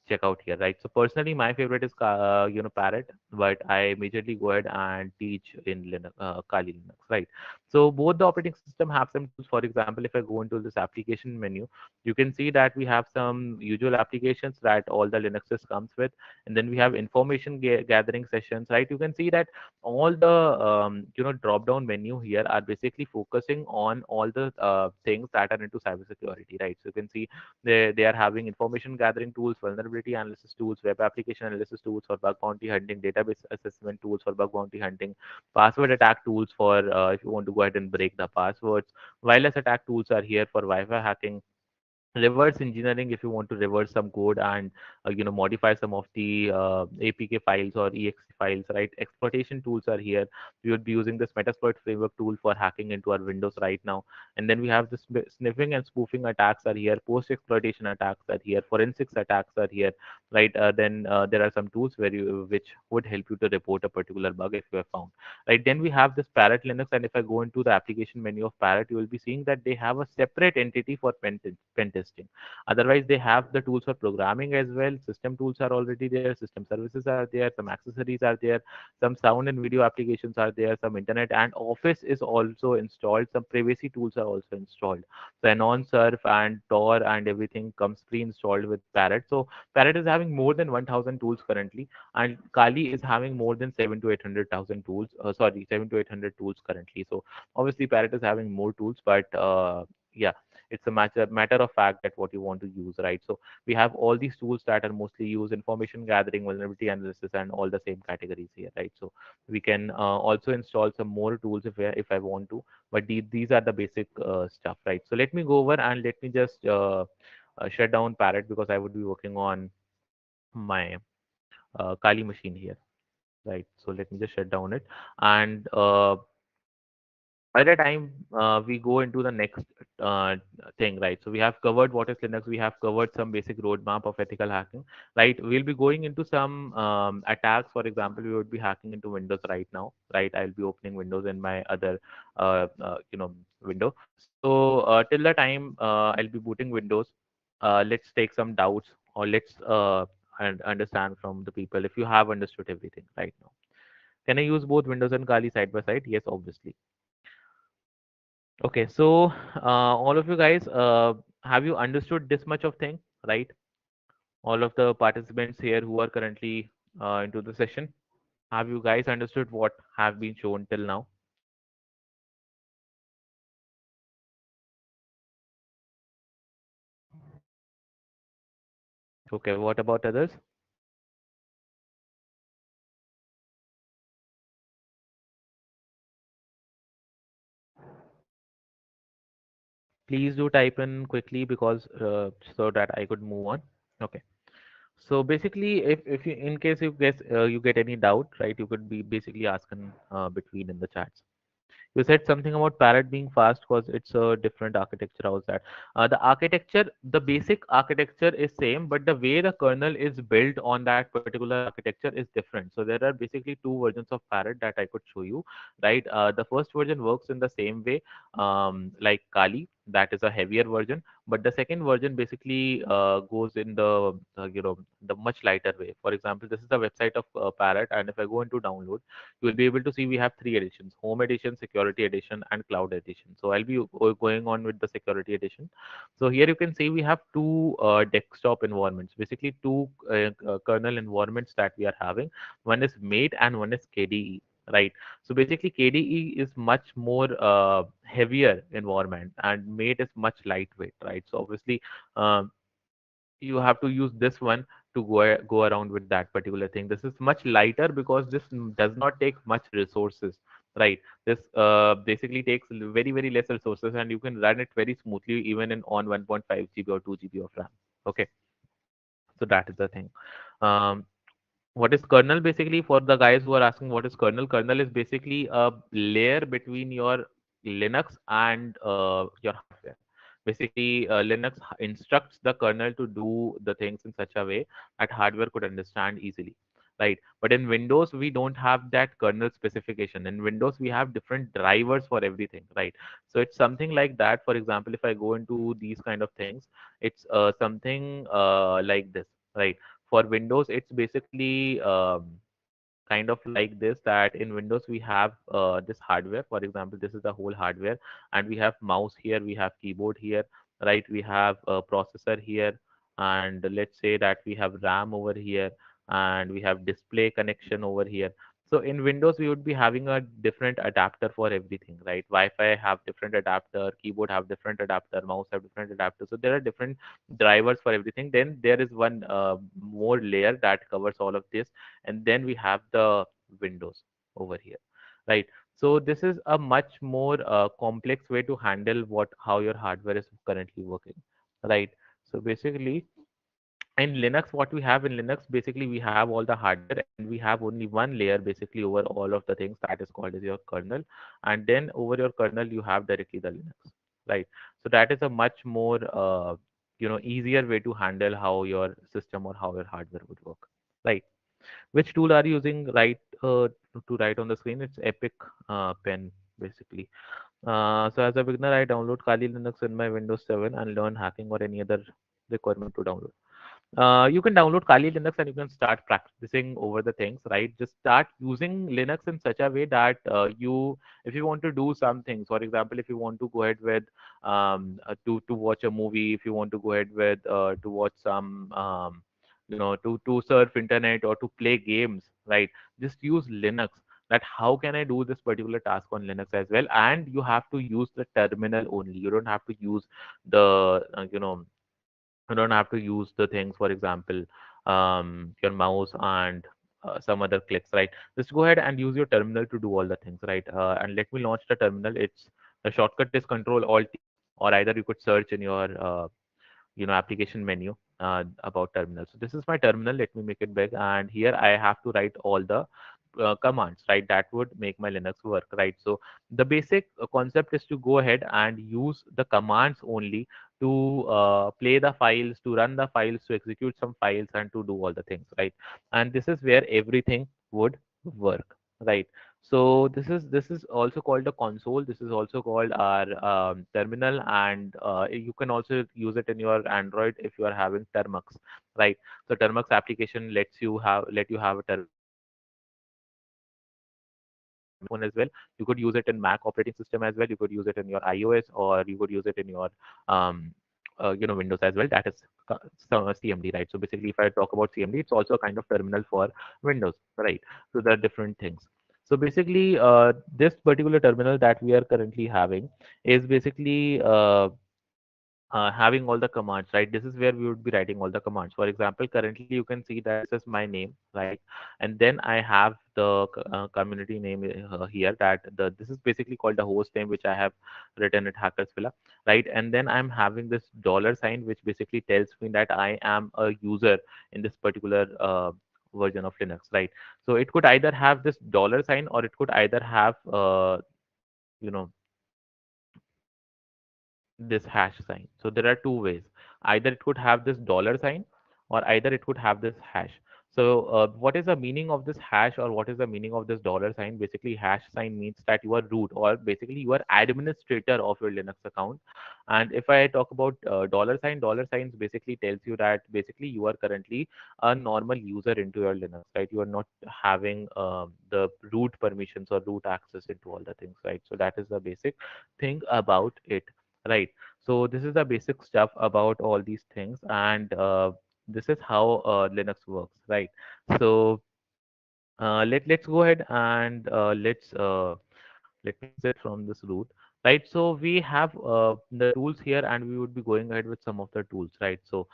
check out here, right? So personally, my favorite is Parrot, but I majorly go ahead and teach in Linux, Kali Linux, right? So both the operating system have some tools. For example, if I go into this application menu, you can see that we have some usual applications that all the Linuxes comes with, and then we have information gathering sessions, right? You can see that all the drop down menu here are basically focusing on all the things that are into cybersecurity, right? So you can see they are having information gathering tools, vulnerability analysis tools, web application analysis tools for bug bounty hunting, database assessment tools for bug bounty hunting, password attack tools for if you want to go ahead and break the passwords, wireless attack tools are here for Wi-Fi hacking, reverse engineering if you want to reverse some code and modify some of the apk files or exe files, right? Exploitation tools are here. We would be using this metasploit framework tool for hacking into our windows right now. And then we have the sniffing and spoofing attacks are here, post exploitation attacks are here, forensics attacks are here, right? Then there are some tools which would help you to report a particular bug if you have found, right? Then we have this Parrot Linux, and if I go into the application menu of Parrot, you will be seeing that they have a separate entity for pen testing. Otherwise, they have the tools for programming as well. System tools are already there. System services are there. Some accessories are there. Some sound and video applications are there. Some internet and Office is also installed. Some privacy tools are also installed. So Anon Surf and Tor and everything comes pre-installed with Parrot. So Parrot is having more than 1,000 tools currently, and Kali is having more than 7 to 800,000 tools. Sorry, 7 to 800 tools currently. So obviously, Parrot is having more tools, but yeah, it's a matter of fact that what you want to use, right? So we have all these tools that are mostly used: information gathering, vulnerability analysis, and all the same categories here, right? So we can also install some more tools if I want to, but these are the basic stuff, right? So let me go over and let me just shut down Parrot, because I would be working on my Kali machine here, right? So let me just shut down it, and by the time we go into the next uh, thing, right? So we have covered what is Linux, we have covered some basic roadmap of ethical hacking, right? We'll be going into some attacks. For example, we would be hacking into Windows right now, right? I'll be opening Windows in my other window. So till the time I'll be booting Windows, let's take some doubts, or let's understand from the people if you have understood everything right now. Can I use both Windows and Kali side by side? Yes, obviously. Okay, so all of you guys, have you understood this much of thing, right? All of the participants here who are currently into the session, have you guys understood what have been shown till now? Okay, what about others? Please do type in quickly because so that I could move on. Okay. So basically, if you in case you get any doubt, right, you could be basically asking between in the chats. You said something about Parrot being fast because it's a different architecture. How's that? The architecture, the basic architecture is same, but the way the kernel is built on that particular architecture is different. So there are basically two versions of Parrot that I could show you, right? The first version works in the same way, like Kali. That is a heavier version, but the second version basically goes in the the much lighter way. For example, this is the website of Parrot, and if I go into download, you will be able to see we have three editions: home edition, security edition, and cloud edition. So I'll be going on with the security edition. So here you can see we have two desktop environments, basically two kernel environments that we are having. One is mate and one is kde, right? So basically kde is much more heavier environment and mate is much lightweight, right? So obviously um, you have to use this one to go around with that particular thing. This is much lighter because this does not take much resources, right? This basically takes very less resources, and you can run it very smoothly even in on 1.5 GB or 2 GB of RAM. Okay, so that is the thing. um, what is kernel? Basically, for the guys who are asking what is kernel, kernel is basically a layer between your Linux and your hardware. Basically, Linux instructs the kernel to do the things in such a way that hardware could understand easily, right? But in Windows, we don't have that kernel specification. In Windows, we have different drivers for everything, right? So it's something like that. For example, if I go into these kind of things, it's something like this, right? For Windows, it's basically kind of like this, that in Windows we have this hardware. For example, this is the whole hardware, and we have mouse here, we have keyboard here, right? We have a processor here, and let's say that we have RAM over here, and we have display connection over here. So in Windows, we would be having a different adapter for everything, right? Wi-Fi have different adapter, keyboard have different adapter, mouse have different adapter. So there are different drivers for everything. Then there is one more layer that covers all of this, and then we have the windows over here, right? So this is a much more complex way to handle what how your hardware is currently working, right? So basically in Linux, what we have in Linux, basically we have all the hardware and we have only one layer basically over all of the things, that is called as your kernel. And then over your kernel you have directly the Linux, right? So that is a much more easier way to handle how your system or how your hardware would work, right? Which tool are you using, right? To write on the screen, it's Epic Pen basically. So as a beginner, I download Kali Linux in my Windows 7 and learn hacking or any other requirement to download. You can download Kali Linux and you can start practicing over the things, right? Just start using Linux in such a way that if you want to do some things, for example, if you want to go ahead with to watch a movie, if you want to go ahead with to watch some to surf internet or to play games, right? Just use Linux. That how can I do this particular task on Linux as well? And you have to use the terminal only. You don't have to use the you don't have to use the things, for example, your mouse and some other clicks, right? Just go ahead and use your terminal to do all the things, right? And let me launch the terminal. It's the shortcut is Control Alt T, or either you could search in your application menu about terminal. So this is my terminal. Let me make it big, and here I have to write all the commands, right? That would make my Linux work, right? So the basic concept is to go ahead and use the commands only to play the files, to run the files, to execute some files, and to do all the things, right? And this is where everything would work, right? So this is also called a console. This is also called our terminal, and you can also use it in your Android if you are having Termux, right? So Termux application let you have a terminal phone as well. You could use it in Mac operating system as well. You could use it in your iOS, or you could use it in your um, Windows as well. That is CMD, right? So basically, if I talk about CMD, it's also a kind of terminal for Windows, right? So there are different things. So basically, this particular terminal that we are currently having is basically having all the commands, right? This is where we would be writing all the commands. For example, currently you can see that this is my name, right? And then I have the community name here. That the this is basically called the host name, which I have written at Hackers Villa, right? And then I'm having this dollar sign, which basically tells me that I am a user in this particular version of Linux, right? So it could either have this dollar sign, or it could either have you know this hash sign. So there are two ways. Either it could have this dollar sign, or either it could have this hash. So what is the meaning of this hash, or what is the meaning of this dollar sign? Basically, hash sign means that you are root, or basically you are administrator of your Linux account. And if I talk about dollar signs basically tells you that basically you are currently a normal user into your Linux, right? You are not having the root permissions or root access into all the things, right? So that is the basic thing about it, right? So this is the basic stuff about all these things, and this is how Linux works, right? So let's go ahead and let me exit from this route, right? So we have the tools here, and we would be going ahead with some of the tools, right? So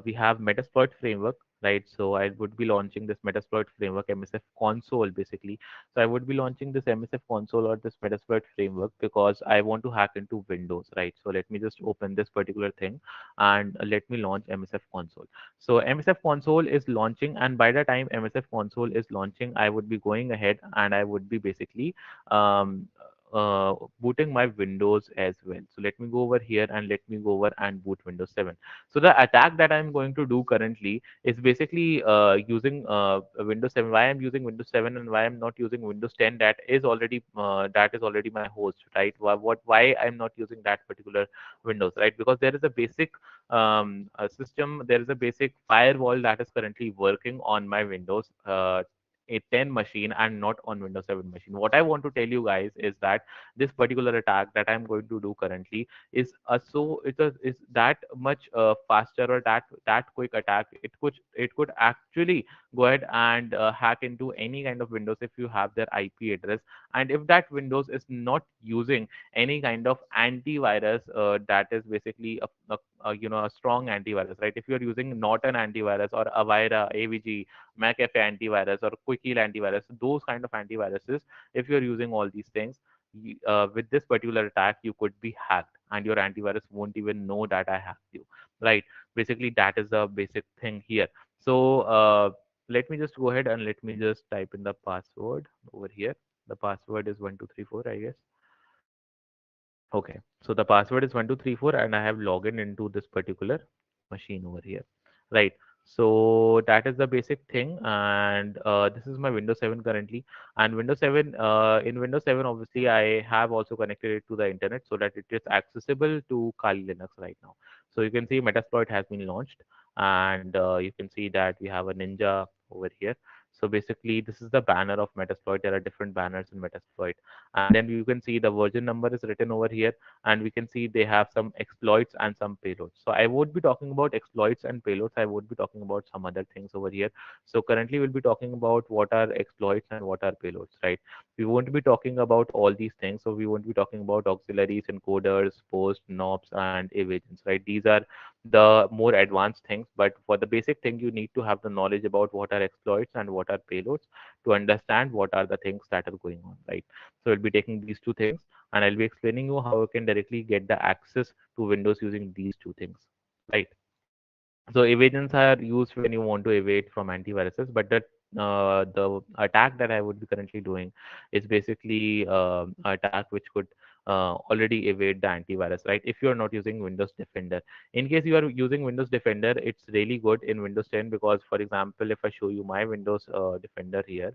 we have Metasploit framework, right? So I would be launching this Metasploit framework, MSF console, basically. So I would be launching this MSF console or this Metasploit framework because I want to hack into Windows, right? So let me just open this particular thing, and let me launch MSF console. So MSF console is launching, and by the time MSF console is launching, I would be going ahead and I would be basically um, booting my Windows as well. So let me go over here and let me go over and boot Windows 7. So the attack that I'm going to do currently is basically using Windows 7. Why I'm using Windows 7 and why I'm not using Windows 10? That is already my host, right? Why I'm not using that particular Windows, right? Because there is a basic system, there is a basic firewall that is currently working on my Windows a 10 machine and not on Windows 7 machine. What I want to tell you guys is that this particular attack that I'm going to do currently is is that much faster, or that quick attack. It could actually go ahead and hack into any kind of Windows if you have their IP address, and if that Windows is not using any kind of antivirus that is basically a strong antivirus, right? If you're using not an antivirus or Avira, AVG, McAfee antivirus or Quickheal antivirus, those kind of antiviruses, if you're using all these things, with this particular attack, you could be hacked and your antivirus won't even know that I hacked you, right? Basically, that is the basic thing here. So let me just go ahead and let me just type in the password over here. The password is 1234, I guess. Okay, so the password is 1234, and I have logged in into this particular machine over here, right? So that is the basic thing, and this is my Windows 7 currently. And Windows 7, in Windows 7, obviously, I have also connected it to the internet so that it is accessible to Kali Linux right now. So you can see Metasploit has been launched, and you can see that we have a Ninja over here. So basically, this is the banner of Metasploit. There are different banners in Metasploit, and then you can see the version number is written over here, and we can see they have some exploits and some payloads. So I won't be talking about exploits and payloads. I would be talking about some other things over here. So currently we'll be talking about what are exploits and what are payloads, right? We won't be talking about all these things. So we won't be talking about auxiliaries, encoders, post, knobs, and evagents, right? These are the more advanced things, but for the basic thing, you need to have the knowledge about what are exploits and what are payloads to understand what are the things that are going on, right? So we'll be taking these two things, and I'll be explaining you how you can directly get the access to Windows using these two things, right? So evasions are used when you want to evade from antiviruses, but the attack that I would be currently doing is basically attack which could already evade the antivirus, right? If you are not using Windows Defender. In case you are using Windows Defender, it's really good in Windows 10 because, for example, if I show you my Windows Defender here,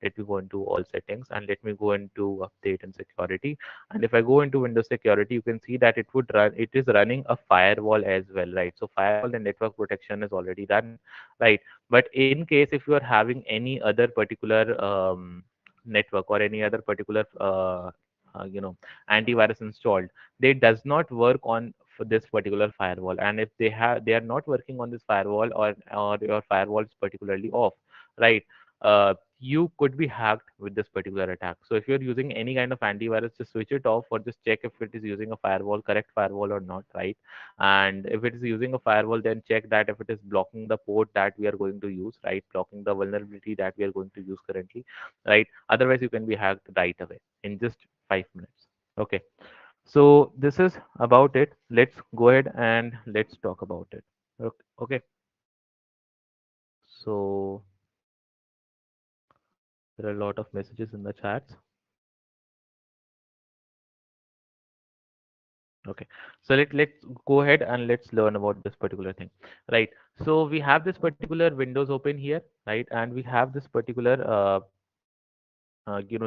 let me go into all settings and let me go into update and security. And if I go into Windows security, you can see that it is running a firewall as well, right? So firewall and network protection is already done, right? But in case if you are having any other particular network or any other particular antivirus installed, they does not work on for this particular firewall. And if they are not working on this firewall, or your firewall is particularly off, right? you could be hacked with this particular attack. So if you're using any kind of antivirus, just switch it off or just check if it is using a firewall, correct firewall or not, right? And if it is using a firewall, then check that if it is blocking the port that we are going to use, right? Blocking the vulnerability that we are going to use currently, right? Otherwise, you can be hacked right away in just 5 minutes. Okay. So this is about it. Let's go ahead and let's talk about it. Okay. So there are a lot of messages in the chats. Okay, so let's go ahead and let's learn about this particular thing, right? So we have this particular Windows open here, right? And we have this particular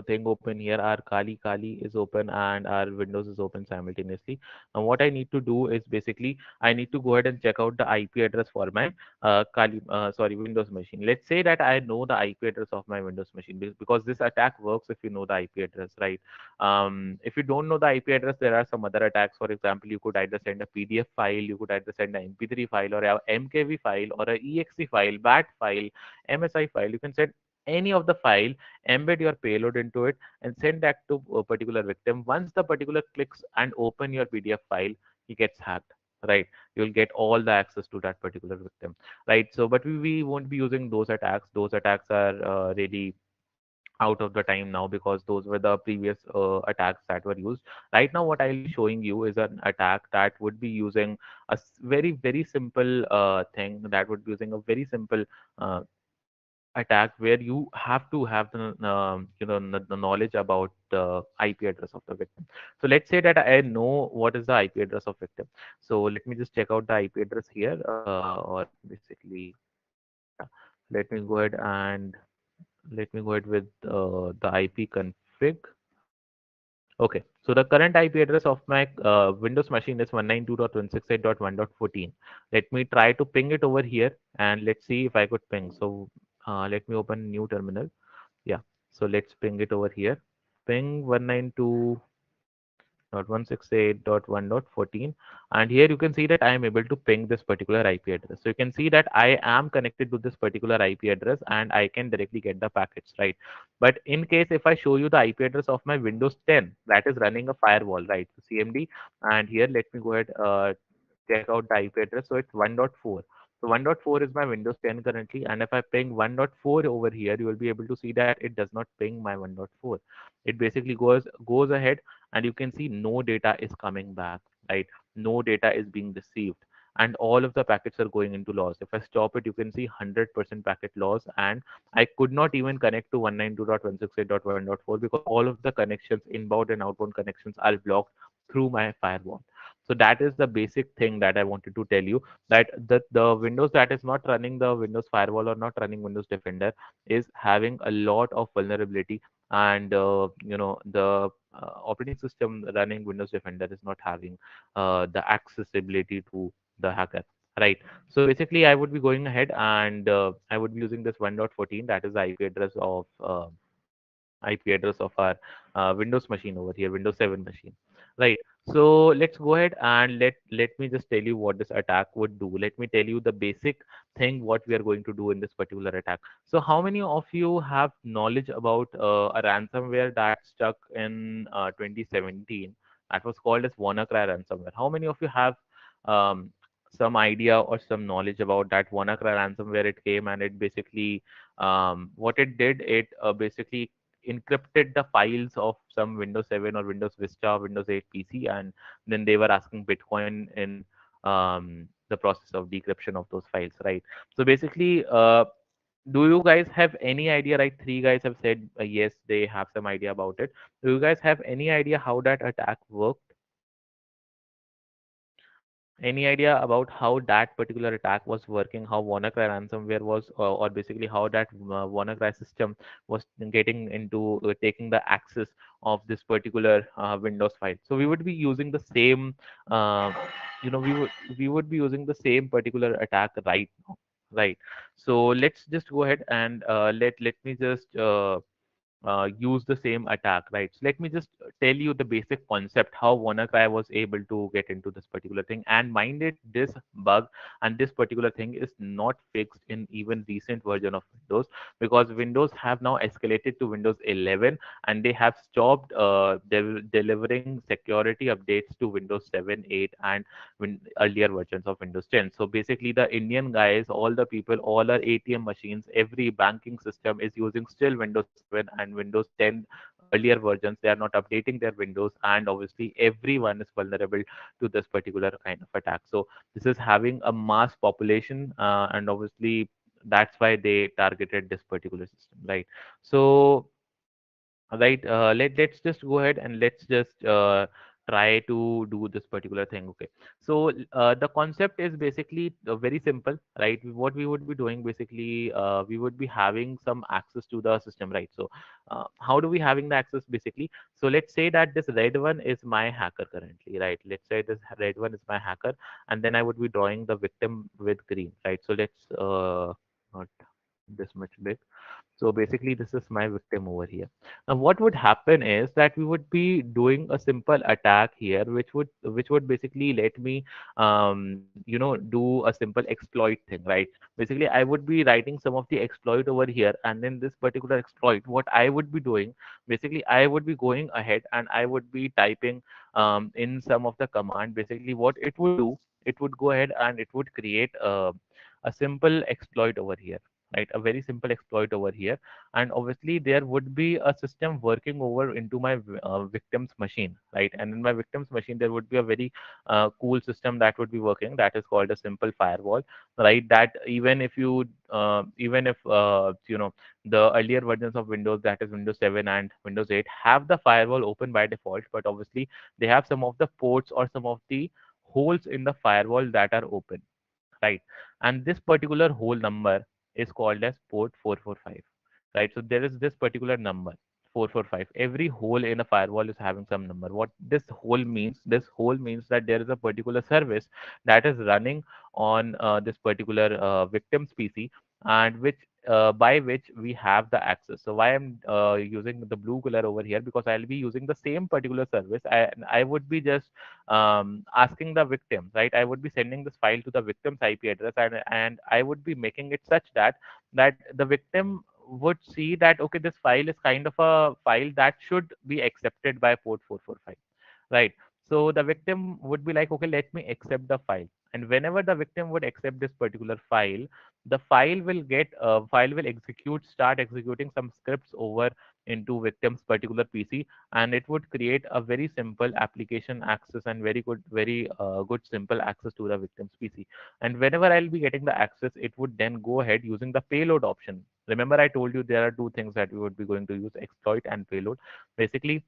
thing open here. Our Kali is open and our Windows is open simultaneously. And what I need to do is basically I need to go ahead and check out the IP address for my Windows machine. Let's say that I know the IP address of my Windows machine because this attack works if you know the IP address, right? If you don't know the IP address, there are some other attacks. For example, you could either send a PDF file, you could either send an MP3 file or a MKV file or a EXE file, BAT file, MSI file. You can send any of the file, embed your payload into it, and send that to a particular victim. Once the particular clicks and open your PDF file, he gets hacked. Right, you'll get all the access to that particular victim. Right, so but we won't be using those attacks. Those attacks are really out of the time now because those were the previous attacks that were used. Right now, what I'll be showing you is an attack that would be using a very very simple thing that would be using a very simple uh, attack where you have to have the knowledge about the IP address of the victim. So let's say that I know what is the IP address of victim. So let me just check out the IP address here, or basically, yeah, let me go ahead and let me go ahead with the IP config. Okay, so the current IP address of my Windows machine is 192.168.1.14. Let me try to ping it over here and let's see if I could ping. So let me open new terminal. Yeah, so let's ping it over here. Ping 192.168.1.14, and here you can see that I am able to ping this particular IP address. So you can see that I am connected to this particular IP address and I can directly get the packets, right? But in case if I show you the IP address of my Windows 10 that is running a firewall, right? So CMD, and here let me go ahead check out the IP address. So it's 1.4. So 1.4 is my Windows 10 currently, and if I ping 1.4 over here, you will be able to see that it does not ping my 1.4. It basically goes ahead, and you can see no data is coming back, right? No data is being received, and all of the packets are going into loss. If I stop it, you can see 100% packet loss, and I could not even connect to 192.168.1.4 because all of the connections, inbound and outbound connections, are blocked through my firewall. So that is the basic thing that I wanted to tell you, that the Windows that is not running the Windows firewall or not running Windows Defender is having a lot of vulnerability, and the operating system running Windows Defender is not having the accessibility to the hacker. Right. So basically, I would be going ahead and I would be using this 1.14, that is the IP address of our Windows machine over here, Windows 7 machine. Right. So let's go ahead and let me just tell you what this attack would do. Let me tell you the basic thing what we are going to do in this particular attack. So how many of you have knowledge about a ransomware that stuck in 2017 that was called as WannaCry ransomware? How many of you have um, some idea or some knowledge about that WannaCry ransomware? It came and it basically what it did, it basically encrypted the files of some Windows 7 or Windows Vista, Windows 8 PC, and then they were asking Bitcoin in the process of decryption of those files, right? So basically, do you guys have any idea? Right, three guys have said yes, they have some idea about it. Do you guys have any idea how that attack worked? Any idea about how that particular attack was working, how WannaCry ransomware was, or basically how that WannaCry system was getting into taking the access of this particular Windows file? So we would be using the same, uh, we would be using the same particular attack right now, right? So let's just go ahead and let me just use the same attack, right? So let me just tell you the basic concept how WannaCry was able to get into this particular thing. And mind it, this bug and this particular thing is not fixed in even recent version of Windows, because Windows have now escalated to Windows 11, and they have stopped delivering security updates to Windows 7, 8, and earlier versions of Windows 10. So basically, the Indian guys, all the people, all our ATM machines, every banking system is using still Windows 7 and Windows 10 earlier versions. They are not updating their Windows, and obviously, everyone is vulnerable to this particular kind of attack. So this is having a mass population, and obviously, that's why they targeted this particular system, right? So right, let's just go ahead and let's just try to do this particular thing. Okay, so the concept is basically very simple, right? What we would be doing basically, we would be having some access to the system, right? So how do we having the access basically? So let's say that this red one is my hacker currently, right? Let's say this red one is my hacker, and then I would be drawing the victim with green, right? So let's not this much big. So basically, this is my victim over here. Now, what would happen is that we would be doing a simple attack here, which would basically let me, do a simple exploit thing, right? Basically, I would be writing some of the exploit over here, and then this particular exploit, what I would be doing, basically, I would be going ahead and I would be typing in some of the command. Basically, what it would do, it would go ahead and it would create a simple exploit over here, right? A very simple exploit over here, and obviously there would be a system working over into my victim's machine, right? And in my victim's machine there would be a very cool system that would be working, that is called a simple firewall, right? That even if you even if the earlier versions of Windows, that is Windows 7 and Windows 8, have the firewall open by default, but obviously they have some of the ports or some of the holes in the firewall that are open, right? And this particular whole number is called as port 445, right? So there is this particular number 445. Every hole in a firewall is having some number. What this hole means, this hole means that there is a particular service that is running on this particular victim's PC, and which by which we have the access. So why I'm using the blue color over here, because I'll be using the same particular service. I would be just asking the victim, right? I would be sending this file to the victim's IP address, and I would be making it such that the victim would see that okay, this file is kind of a file that should be accepted by port 445, right? So the victim would be like, okay, let me accept the file. And whenever the victim would accept this particular file, the file will start executing some scripts over into victim's particular PC, and it would create a very simple application access and very good simple access to the victim's PC. And whenever I'll be getting the access, it would then go ahead using the payload option. Remember, I told you there are two things that we would be going to use: exploit and payload. Basically,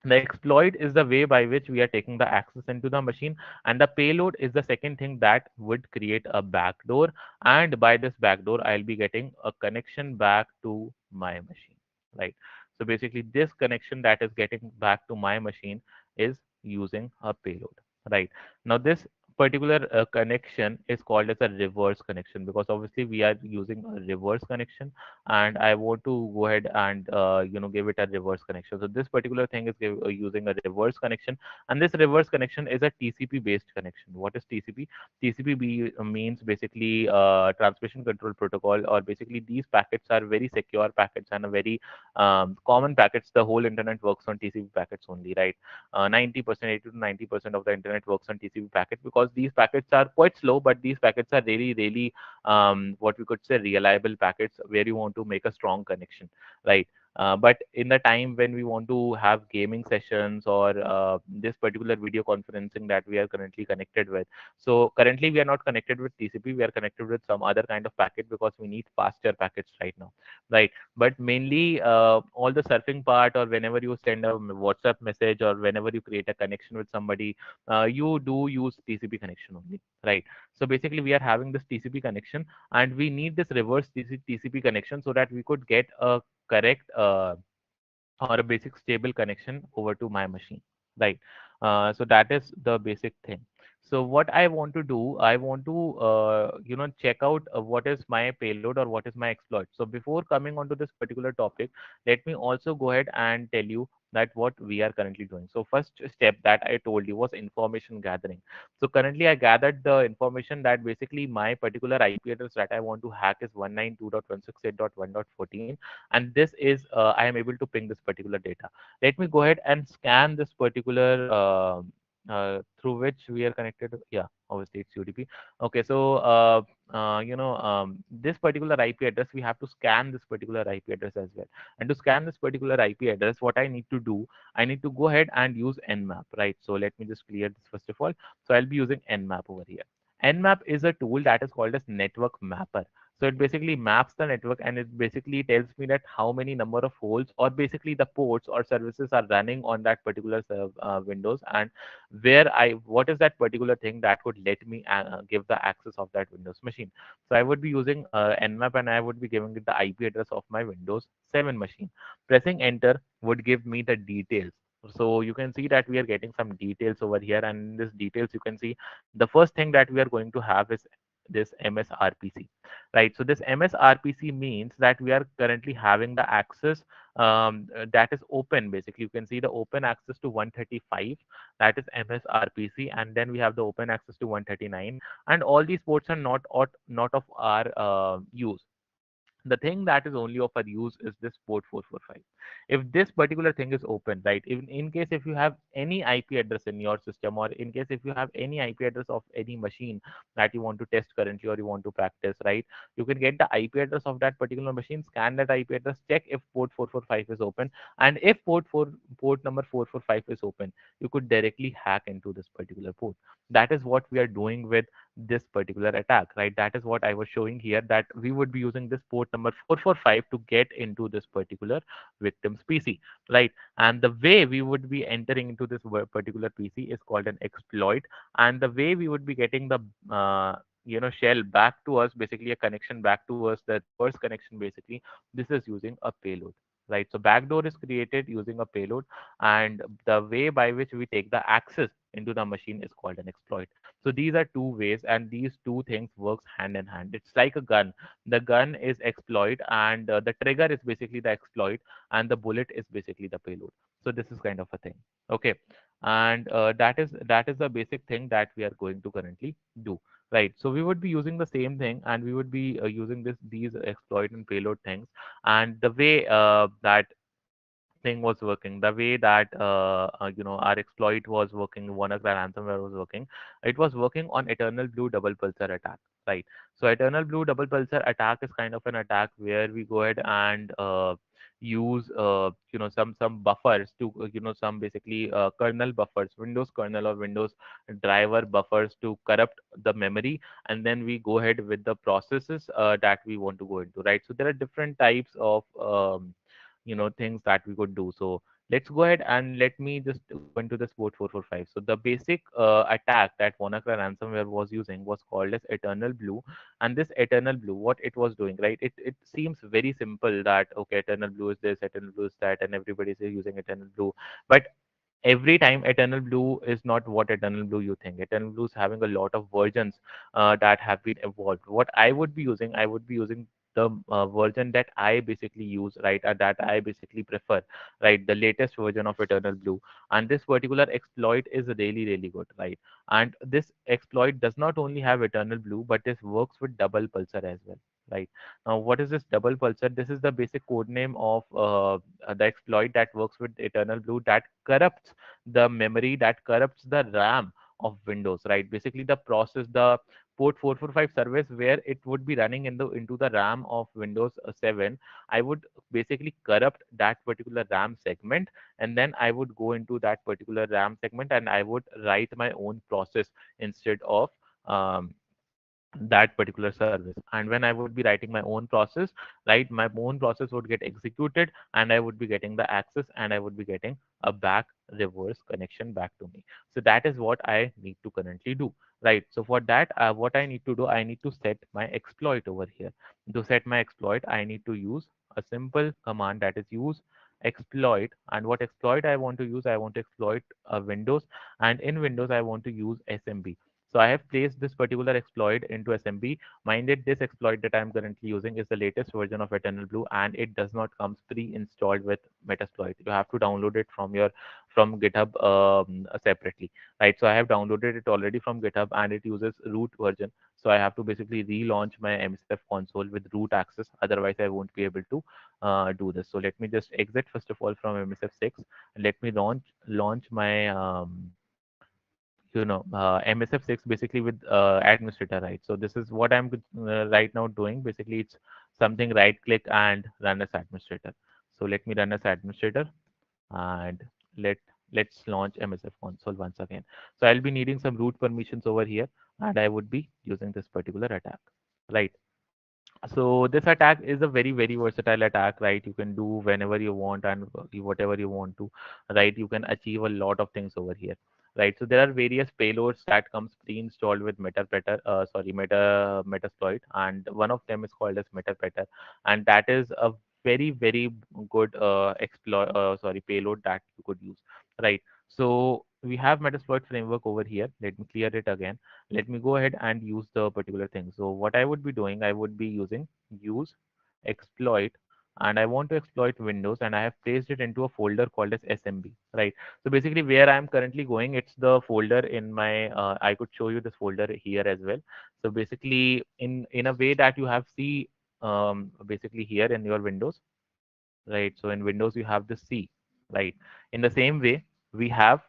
the exploit is the way by which we are taking the access into the machine, and the payload is the second thing that would create a backdoor. And by this backdoor, I'll be getting a connection back to my machine, right? So basically, this connection that is getting back to my machine is using a payload, right? Now, this particular connection is called as a reverse connection, because obviously we are using a reverse connection, and I want to go ahead and give it a reverse connection. So this particular thing is using a reverse connection, and this reverse connection is a TCP based connection. What is TCP? Means basically transmission control protocol, or basically these packets are very secure packets and a very common packets. The whole internet works on TCP packets only, right? 90%, 80 to 90% of the internet works on TCP packet, because these packets are quite slow, but these packets are really, really what we could say reliable packets where you want to make a strong connection, right? But in the time when we want to have gaming sessions, or this particular video conferencing that we are currently connected with, so currently we are not connected with TCP, we are connected with some other kind of packet, because we need faster packets right now, right? But mainly all the surfing part, or whenever you send a WhatsApp message, or whenever you create a connection with somebody, you do use TCP connection only, right? So basically we are having this TCP connection, and we need this reverse TCP connection so that we could get a correct or a basic stable connection over to my machine, right? So that is the basic thing. So what I want to do, I want to check out what is my payload or what is my exploit. So before coming onto this particular topic, let me also go ahead and tell you that what we are currently doing. So first step that I told you was information gathering. So currently I gathered the information that basically my particular IP address that I want to hack is 192.168.1.14, and this is I am able to ping this particular data. Let me go ahead and scan this particular through which we are connected. Yeah, obviously it's UDP. Okay, so this particular IP address, we have to scan this particular IP address as well. And to scan this particular IP address, what I need to do, I need to go ahead and use Nmap, right? So let me just clear this first of all. So I'll be using Nmap over here. Nmap is a tool that is called as network mapper. So it basically maps the network, and it basically tells me that how many number of holes or basically the ports or services are running on that particular Windows, and where I what is that particular thing that could let me give the access of that Windows machine. So I would be using Nmap, and I would be giving it the IP address of my Windows 7 machine. Pressing enter would give me the details. So you can see that we are getting some details over here, and in this details you can see the first thing that we are going to have is this MSRPC, right? So this MSRPC means that we are currently having the access that is open. Basically, you can see the open access to 135, that is MSRPC, and then we have the open access to 139, and all these ports are not of our use. The thing that is only of our use is this port 445. If this particular thing is open, right, in case if you have any IP address in your system, or in case if you have any IP address of any machine that you want to test currently or you want to practice, right, you can get the IP address of that particular machine, scan that IP address, check if port 445 is open, and if port number 445 is open, you could directly hack into this particular port. That is what we are doing with this particular attack, right? That is what I was showing here, that we would be using this port number 445 to get into this particular victim's PC, right? And the way we would be entering into this particular PC is called an exploit, and the way we would be getting the shell back to us, basically a connection back to us, the reverse connection, basically this is using a payload, right? So backdoor is created using a payload, and the way by which we take the access into the machine is called an exploit. So these are two ways, and these two things works hand in hand. It's like a gun. The gun is exploit, and the trigger is basically the exploit, and the bullet is basically the payload. So this is kind of a thing. Okay, and that is the basic thing that we are going to currently do. Right. So we would be using the same thing, and we would be using these exploit and payload things, and the way that thing was working, the way that our exploit was working, WannaCry ransomware was working, it was working on Eternal Blue double pulsar attack, right? So Eternal Blue double pulsar attack is kind of an attack where we go ahead and use some buffers to some basically kernel buffers, Windows kernel or Windows driver buffers to corrupt the memory, and then we go ahead with the processes that we want to go into, right? So there are different types of things that we could do. So let's go ahead and let me just go into this port 445. So the basic attack that WannaCry ransomware was using was called as Eternal Blue, and this Eternal Blue, what it was doing, right? It seems very simple that okay, Eternal Blue is this, Eternal Blue is that, and everybody is using Eternal Blue, but every time Eternal Blue is not what Eternal Blue you think. Eternal Blue is having a lot of versions that have been evolved. What I would be using, I would be using the version that I basically use, right, that I basically prefer, right, the latest version of Eternal Blue. And this particular exploit is really, really good, right? And this exploit does not only have Eternal Blue, but this works with double pulsar as well, right? Now, what is this double pulsar? This is the basic code name of the exploit that works with Eternal Blue, that corrupts the memory, that corrupts the RAM of Windows, right? Basically, the process, the port 445 service where it would be running into the RAM of Windows 7, I would basically corrupt that particular RAM segment, and then I would go into that particular RAM segment and I would write my own process instead of um, that particular service. And when I would be writing my own process, right, my own process would get executed, and I would be getting the access, and I would be getting a back reverse connection back to me. So that is what I need to currently do, right? So for that, what I need to do, I need to set my exploit over here. To set my exploit, I need to use a simple command, that is use exploit. And what exploit I want to use, I want to exploit Windows, and in Windows I want to use SMB. So I have placed this particular exploit into SMB. Minded, this exploit that I'm currently using is the latest version of Eternal Blue, and it does not come pre-installed with Metasploit. You have to download it from GitHub separately, right? So I have downloaded it already from GitHub, and it uses root version. So I have to basically relaunch my MSF console with root access. Otherwise, I won't be able to do this. So let me just exit first of all from MSF6, and let me launch my MSF6 basically with administrator, right? So this is what I'm right now doing. Basically, it's something right click and run as administrator. So let me run as administrator, and let let's launch MSF console once again. So I'll be needing some root permissions over here, and I would be using this particular attack, right? So this attack is a very versatile attack, right? You can do whenever you want and whatever you want to, right? You can achieve a lot of things over here, right? So there are various payloads that comes pre-installed with Metasploit, and one of them is called as Metapetter, and that is a very good payload that you could use, right? So we have Metasploit framework over here. Let me clear it again. Let me go ahead and use the particular thing. So what I would be doing, I would be using use exploit, and I want to exploit Windows, and I have placed it into a folder called as SMB, right? So basically where I am currently going, it's the folder in my, I could show you this folder here as well. So basically in a way that you have C, basically here in your Windows, right? So in Windows, you have the C, right? In the same way, we have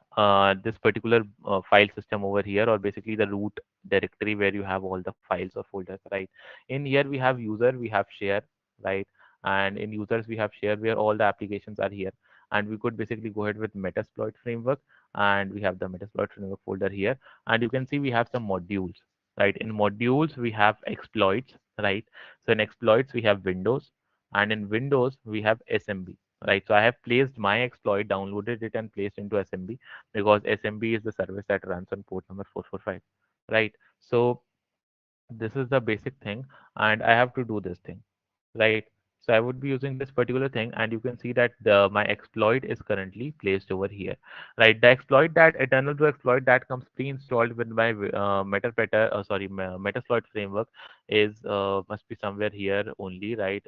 this particular file system over here, or basically the root directory where you have all the files or folders, right? In here, we have user, we have share, right? And in users, we have share where all the applications are here. And we could basically go ahead with Metasploit framework, and we have the Metasploit framework folder here. And you can see we have some modules, right? In modules, we have exploits, right? So in exploits, we have Windows, and in Windows we have SMB, right? So I have placed my exploit, downloaded it, and placed into SMB, because SMB is the service that runs on port number 445, right? So this is the basic thing, and I have to do this thing, right? So I would be using this particular thing, and you can see that my exploit is currently placed over here, right? The exploit, that Eternal Blue exploit that comes pre-installed with my Metasploit framework, is must be somewhere here only, right?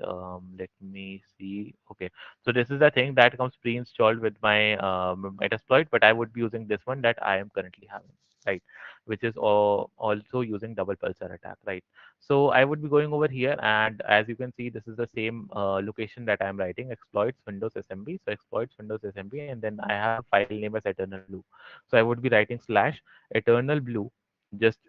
Let me see. Okay, so this is the thing that comes pre-installed with my Metasploit, but I would be using this one that I am currently having, right? Which is also using double pulsar attack, right? So I would be going over here, and as you can see, this is the same location that I'm writing, exploits Windows SMB. So exploits Windows SMB, and then I have a file name as Eternal Blue. So I would be writing slash Eternal Blue. Just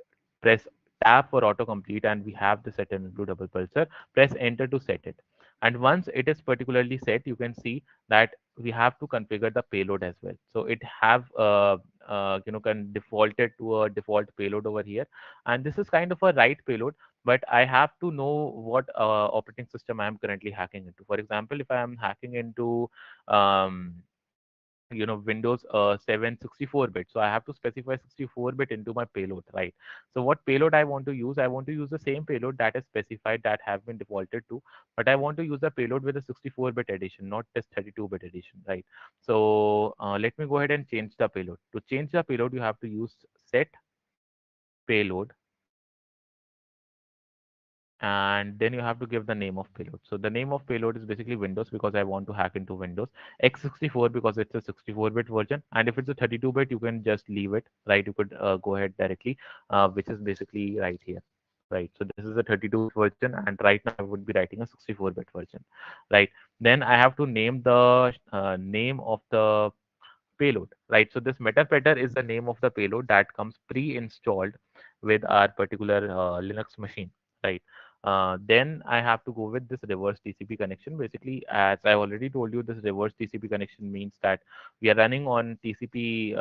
press tab for autocomplete, and we have this Eternal Blue double pulsar. Press enter to set it. And once it is particularly set, you can see that we have to configure the payload as well. So it have can default it to a default payload over here, and this is kind of a write payload, but I have to know what operating system I am currently hacking into. For example, if I am hacking into um, Windows 7 64-bit, so I have to specify 64-bit into my payload, right? So what payload I want to use, I want to use the same payload that is specified, that have been defaulted to, but I want to use the payload with a 64-bit edition, not just 32-bit edition, right? So let me go ahead and change the payload. To change the payload, you have to use set payload, and then you have to give the name of payload. So the name of payload is basically Windows, because I want to hack into Windows, x64 because it's a 64-bit version, and if it's a 32-bit, you can just leave it, right? You could go ahead directly, which is basically right here, right? So this is a 32-bit version, and right now I would be writing a 64-bit version, right? Then I have to name the name of the payload, right? So this Metapetter is the name of the payload that comes pre-installed with our particular Linux machine, right? Then I have to go with this reverse TCP connection. Basically, as I already told you, this reverse TCP connection means that we are running on TCP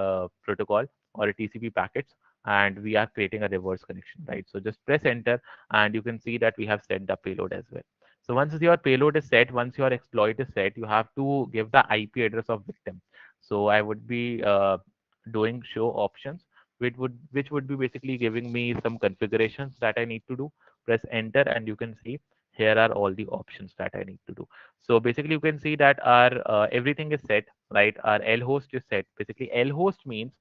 protocol or a TCP packets, and we are creating a reverse connection, right? So just press enter, and you can see that we have set the payload as well. So once your payload is set, once your exploit is set, you have to give the IP address of victim. So I would be doing show options, which would be basically giving me some configurations that I need to do. Press enter, and you can see here are all the options that I need to do. So basically, you can see that our everything is set, right? Our L host is set. Basically, L host means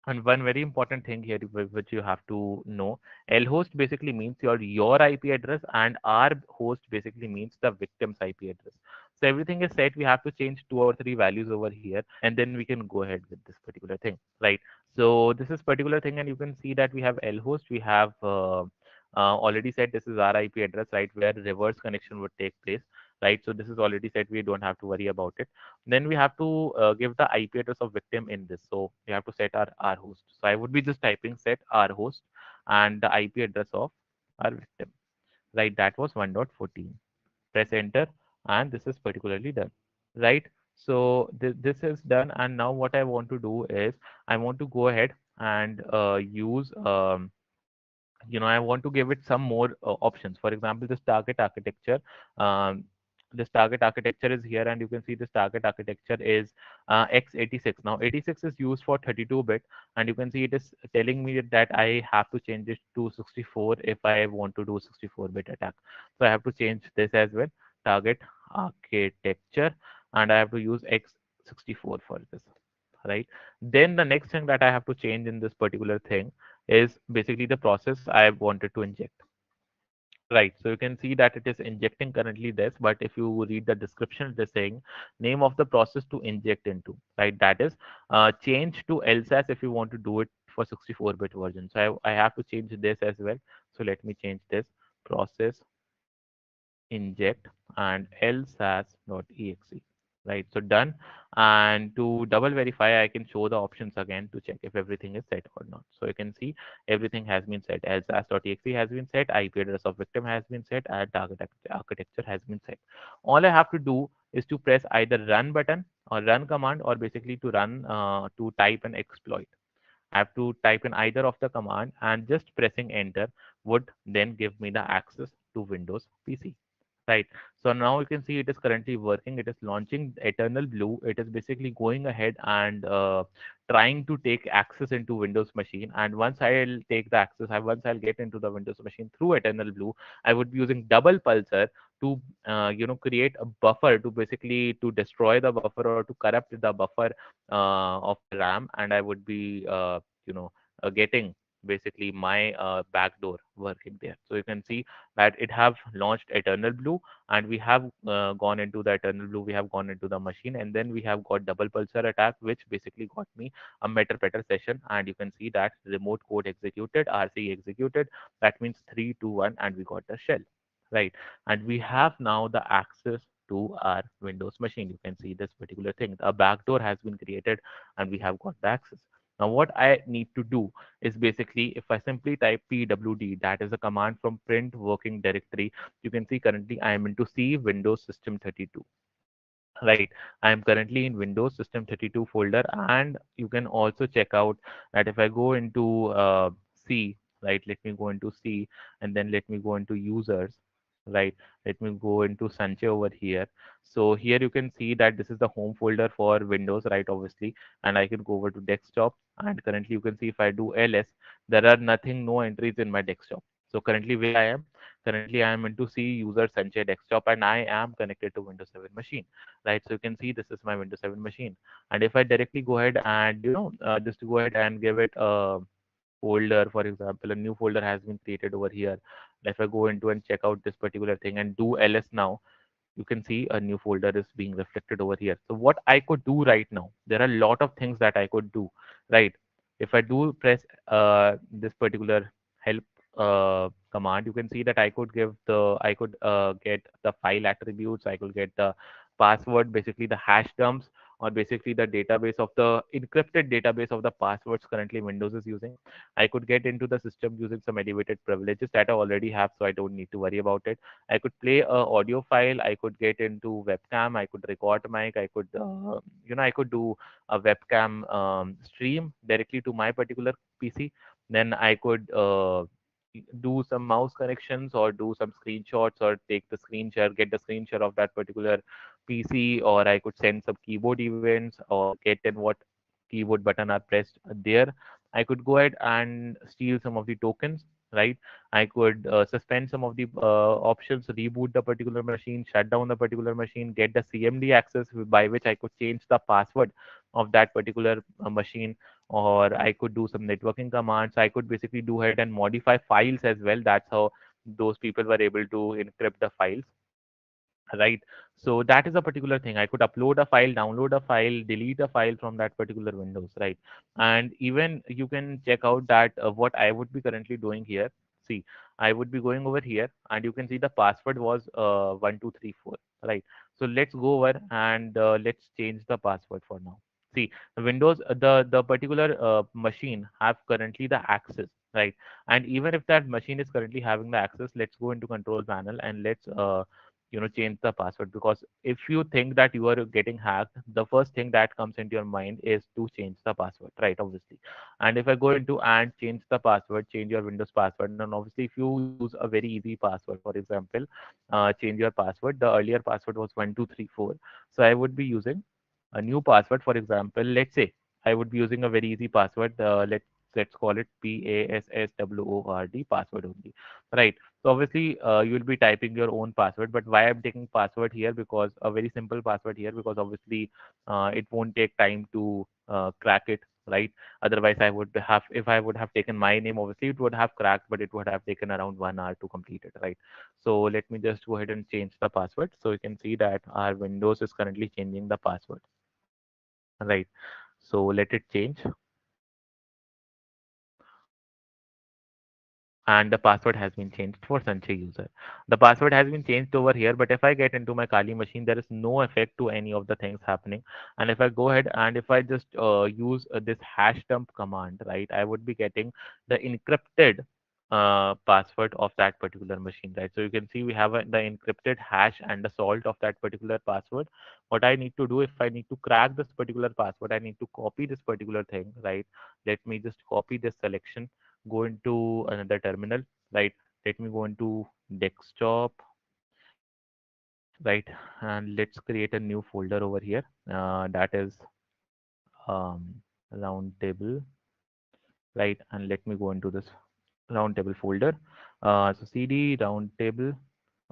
And one very important thing here which you have to know, lhost basically means your IP address, and our host basically means the victim's IP address. So everything is set. We have to change two or three values over here, and then we can go ahead with this particular thing, right? So this is particular thing, and you can see that we have lhost. We have already said this is our IP address, right, where reverse connection would take place, right? So this is already said. We don't have to worry about it. Then we have to give the IP address of victim in this. So we have to set our host. So I would be just typing set our host and the IP address of our victim. Right, that was 1.14. Press enter, and this is particularly done. Right. So this is done, and now what I want to do is I want to go ahead and use I want to give it some more options. For example, this target architecture. um, this target architecture is here, and you can see this target architecture is x86. Now 86 is used for 32-bit, and you can see it is telling me that I have to change it to 64 if I want to do 64-bit attack. So I have to change this as well, target architecture, and I have to use x64 for this, right? Then the next thing that I have to change in this particular thing is basically the process I wanted to inject. Right, so you can see that it is injecting currently this, but if you read the description, it is saying name of the process to inject into, right? That is change to LSAS if you want to do it for 64-bit version. So I have to change this as well. So let me change this process inject and lsas.exe, right? So done. And to double verify, I can show the options again to check if everything is set or not. So you can see everything has been set. lsas.exe has been set, IP address of victim has been set, and target architecture has been set. All I have to do is to press either run button or run command, or basically to run to type an exploit. I have to type in either of the command, and just pressing enter would then give me the access to Windows PC. Right. So now you can see it is currently working. It is launching Eternal Blue. It is basically going ahead and trying to take access into Windows machine. And once I'll take the access, once I'll get into the Windows machine through Eternal Blue, I would be using double pulsar to create a buffer to basically to destroy the buffer or to corrupt the buffer of the RAM, and I would be getting basically my backdoor working there. So you can see that it have launched Eternal Blue, and we have gone into the Eternal Blue. We have gone into the machine, and then we have got double pulsar attack, which basically got me a meter petter session. And you can see that remote code executed, RC executed. That means 3, 2, 1, and we got the shell, right? And we have now the access to our Windows machine. You can see this particular thing. A backdoor has been created, and we have got the access. Now, what I need to do is basically if I simply type pwd, that is a command from print working directory. You can see currently I am into C Windows System 32. Right, I am currently in Windows System 32 folder, and you can also check out that if I go into C, right, let me go into C, and then let me go into users, right, let me go into Sanchay over here. So here you can see that this is the home folder for Windows, right, obviously, and I can go over to desktop, and currently you can see if I do ls, there are nothing, no entries in my desktop. So currently where I am, currently I am into C user Sanchay desktop, and I am connected to Windows 7 machine, right? So you can see this is my Windows 7 machine. And if I directly go ahead and, just go ahead and give it a folder, for example, a new folder has been created over here. If I go into and check out this particular thing and do ls now, you can see a new folder is being reflected over here. So what I could do right now, there are a lot of things that I could do, right? If I do press this particular help command, you can see that I could get the file attributes, I could get the password, basically the hash dumps, or basically the database of the encrypted database of the passwords currently Windows is using. I could get into the system using some elevated privileges that I already have, so I don't need to worry about it. I could play a audio file. I could get into webcam. I could record mic. I could, I could do a webcam stream directly to my particular PC. Then I could do some mouse connections or do some screenshots or take the screen share, get the screen share of that particular PC, or I could send some keyboard events or get in what keyboard button are pressed there. I could go ahead and steal some of the tokens, right? I could suspend some of the options, reboot the particular machine, shut down the particular machine, get the CMD access by which I could change the password of that particular machine, or I could do some networking commands. I could basically do ahead and modify files as well. That's how those people were able to encrypt the files, right? So that is a particular thing. I could upload a file, download a file, delete a file from that particular windows, right? And even you can check out that what I would be currently doing here. See, I would be going over here and you can see the password was 1234, right? So let's go over and let's change the password for now. See, the windows, the particular machine have currently the access, right? And even if that machine is currently having the access, let's go into control panel and let's change the password, because if you think that you are getting hacked, the first thing that comes into your mind is to change the password, right? Obviously. And if I go into and change the password, change your windows password, and obviously if you use a very easy password, for example, change your password, the earlier password was 1234, so I would be using a new password. For example, let's say I would be using a very easy password. Let's call it PASSWORD password only, right? So obviously you'll be typing your own password. But why I'm taking password here? Because a very simple password here, because obviously it won't take time to crack it, right? Otherwise, I would have, if I would have taken my name, obviously it would have cracked, but it would have taken around 1 hour to complete it, right? So let me just go ahead and change the password. So you can see that our Windows is currently changing the password, right? So let it change, and the password has been changed for Sanchay user. The password has been changed over here, but if I get into my Kali machine, there is no effect to any of the things happening. And if I go ahead and if I just use this hash dump command, right, I would be getting the encrypted password of that particular machine, right? So you can see we have the encrypted hash and the salt of that particular password. What I need to do, if I need to crack this particular password, I need to copy this particular thing, right? Let me just copy this selection, go into another terminal, right? Let me go into desktop, right? And let's create a new folder over here. That is round table, right? And let me go into this roundtable folder. So cd roundtable.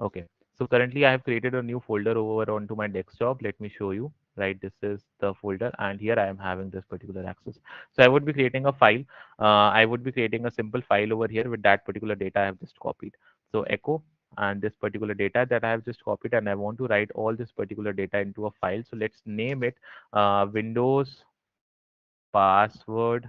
Okay. So currently I have created a new folder over onto my desktop. Let me show you. Right, this is the folder, and here I am having this particular access. So I would be creating a file. I would be creating a simple file over here with that particular data I have just copied. So echo and this particular data that I have just copied, and I want to write all this particular data into a file. So let's name it Windows password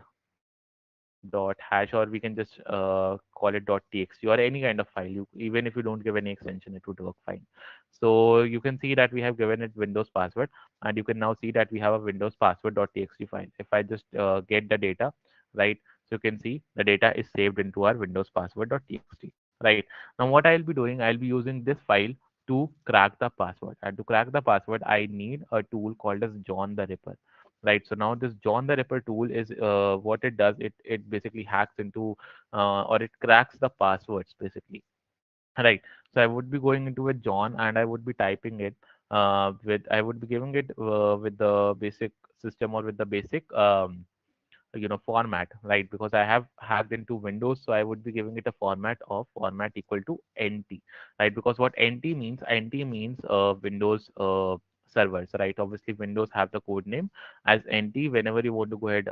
dot hash, or we can just call it dot txt or any kind of file. Even if you don't give any extension, it would work fine. So you can see that we have given it Windows password, and you can now see that we have a Windows password dot txt file. If I just get the data, right, so you can see the data is saved into our Windows password dot txt, right? Now what I'll be doing, I'll be using this file to crack the password, and to crack the password I need a tool called as John the Ripper. Right. So now this John the Ripper tool is what it does. It basically hacks into or it cracks the passwords basically. Right. So I would be going into a John and I would be typing it with I would be giving it with the basic system or with the basic format, right? Because I have hacked into Windows, so I would be giving it a format of format equal to NT, right? Because what NT means Windows servers, right? Obviously Windows have the code name as NT. Whenever you want to go ahead,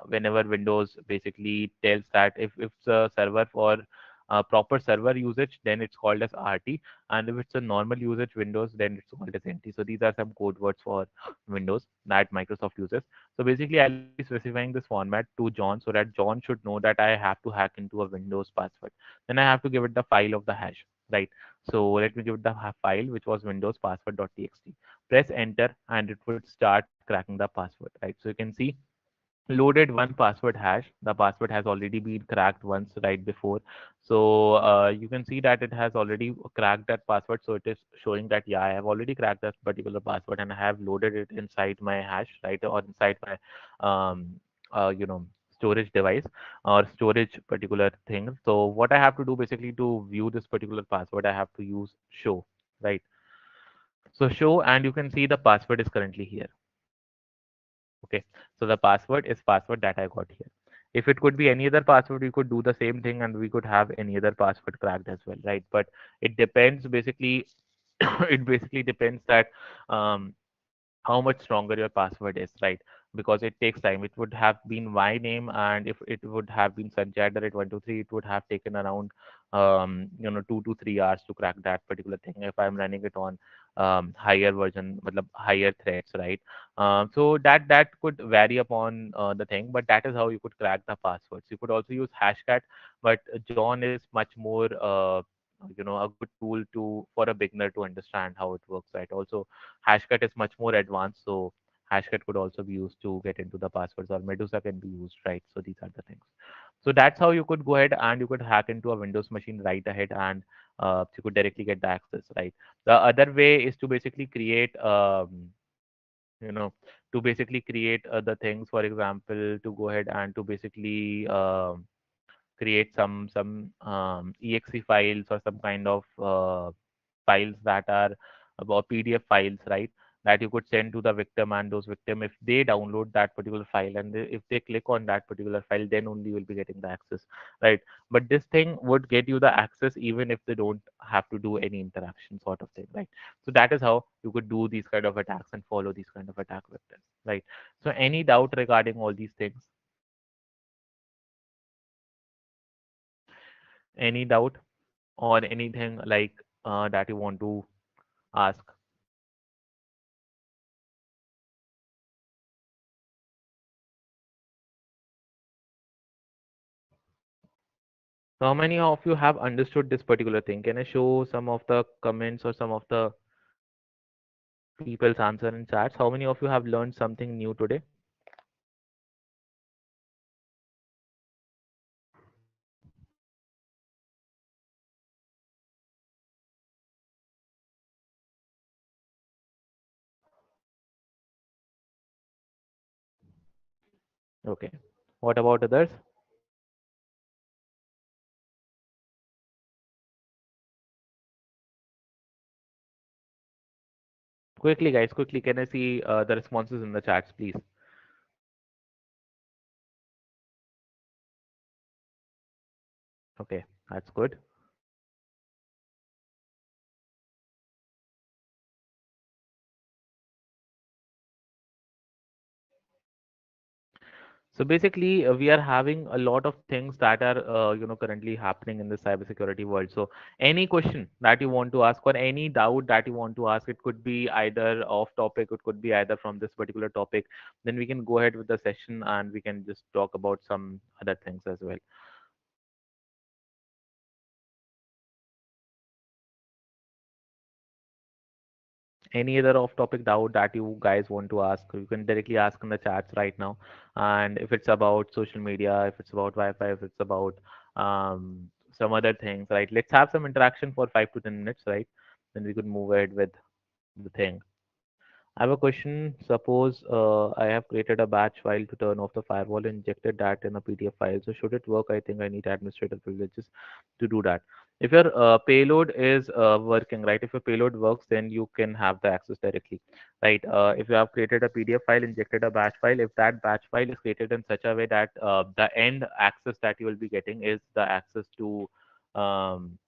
whenever Windows basically tells that if it's a server for proper server usage, then it's called as RT, and if it's a normal usage Windows, then it's called as NT. So these are some code words for Windows that Microsoft uses. So basically, I'll be specifying this format to John so that John should know that I have to hack into a Windows password. Then I have to give it the file of the hash, right? So let me give it the file, which was Windows password.txt. Press enter, and it would start cracking the password, right? So you can see loaded one password hash. The password has already been cracked once right before. So you can see that it has already cracked that password. So it is showing that, yeah, I have already cracked that particular password and I have loaded it inside my hash, right, or inside my um, storage device or storage particular thing. So what I have to do basically to view this particular password, I have to use show, right? So show, and you can see the password is currently here. Okay, so the password is password that I got here. If it could be any other password, you could do the same thing and we could have any other password cracked as well, right? But it depends basically, it basically depends that um, how much stronger your password is, right? Because it takes time. It would have been my name, and if it would have been Sanjay@123, it would have taken around 2 to 3 hours to crack that particular thing. If I'm running it on higher version, matlab higher threads, right? So that could vary upon the thing, but that is how you could crack the passwords. You could also use hashcat, but John is much more a good tool to for a beginner to understand how it works, right? Also, Hashcat is much more advanced, so Hashcat could also be used to get into the passwords, or Medusa can be used, right? So these are the things. So that's how you could go ahead and you could hack into a Windows machine right ahead, and you could directly get the access, right? The other way is to basically create, you know, to basically create the things, for example, to go ahead and to basically create some exe files or some kind of files that are about PDF files, right? That you could send to the victim, and those victim, if they download that particular file and if they click on that particular file, then only you will be getting the access, right? But this thing would get you the access even if they don't have to do any interaction, sort of thing, right? So that is how you could do these kind of attacks and follow these kind of attack vectors, right? So any doubt regarding all these things? Any doubt or anything like that you want to ask? So how many of you have understood this particular thing? Can I show some of the comments or some of the people's answer in chats? How many of you have learned something new today? Okay. What about others? Quickly, guys, quickly. Can I see the responses in the chats, please? Okay, that's good. So basically, we are having a lot of things that are, currently happening in the cybersecurity world. So any question that you want to ask or any doubt that you want to ask, it could be either off topic, it could be either from this particular topic. Then we can go ahead with the session and we can just talk about some other things as well. Any other off-topic doubt that you guys want to ask, you can directly ask in the chats right now. And if it's about social media, if it's about Wi-Fi, if it's about some other things, right? Let's have some interaction for 5 to 10 minutes, right? Then we could move ahead with the thing. I have a question. Suppose I have created a batch file to turn off the firewall and injected that in a PDF file. So should it work? I think I need administrative privileges to do that. If your payload is working, right? If your payload works, then you can have the access directly, right? If you have created a PDF file, injected a batch file, if that batch file is created in such a way that the end access that you will be getting is um,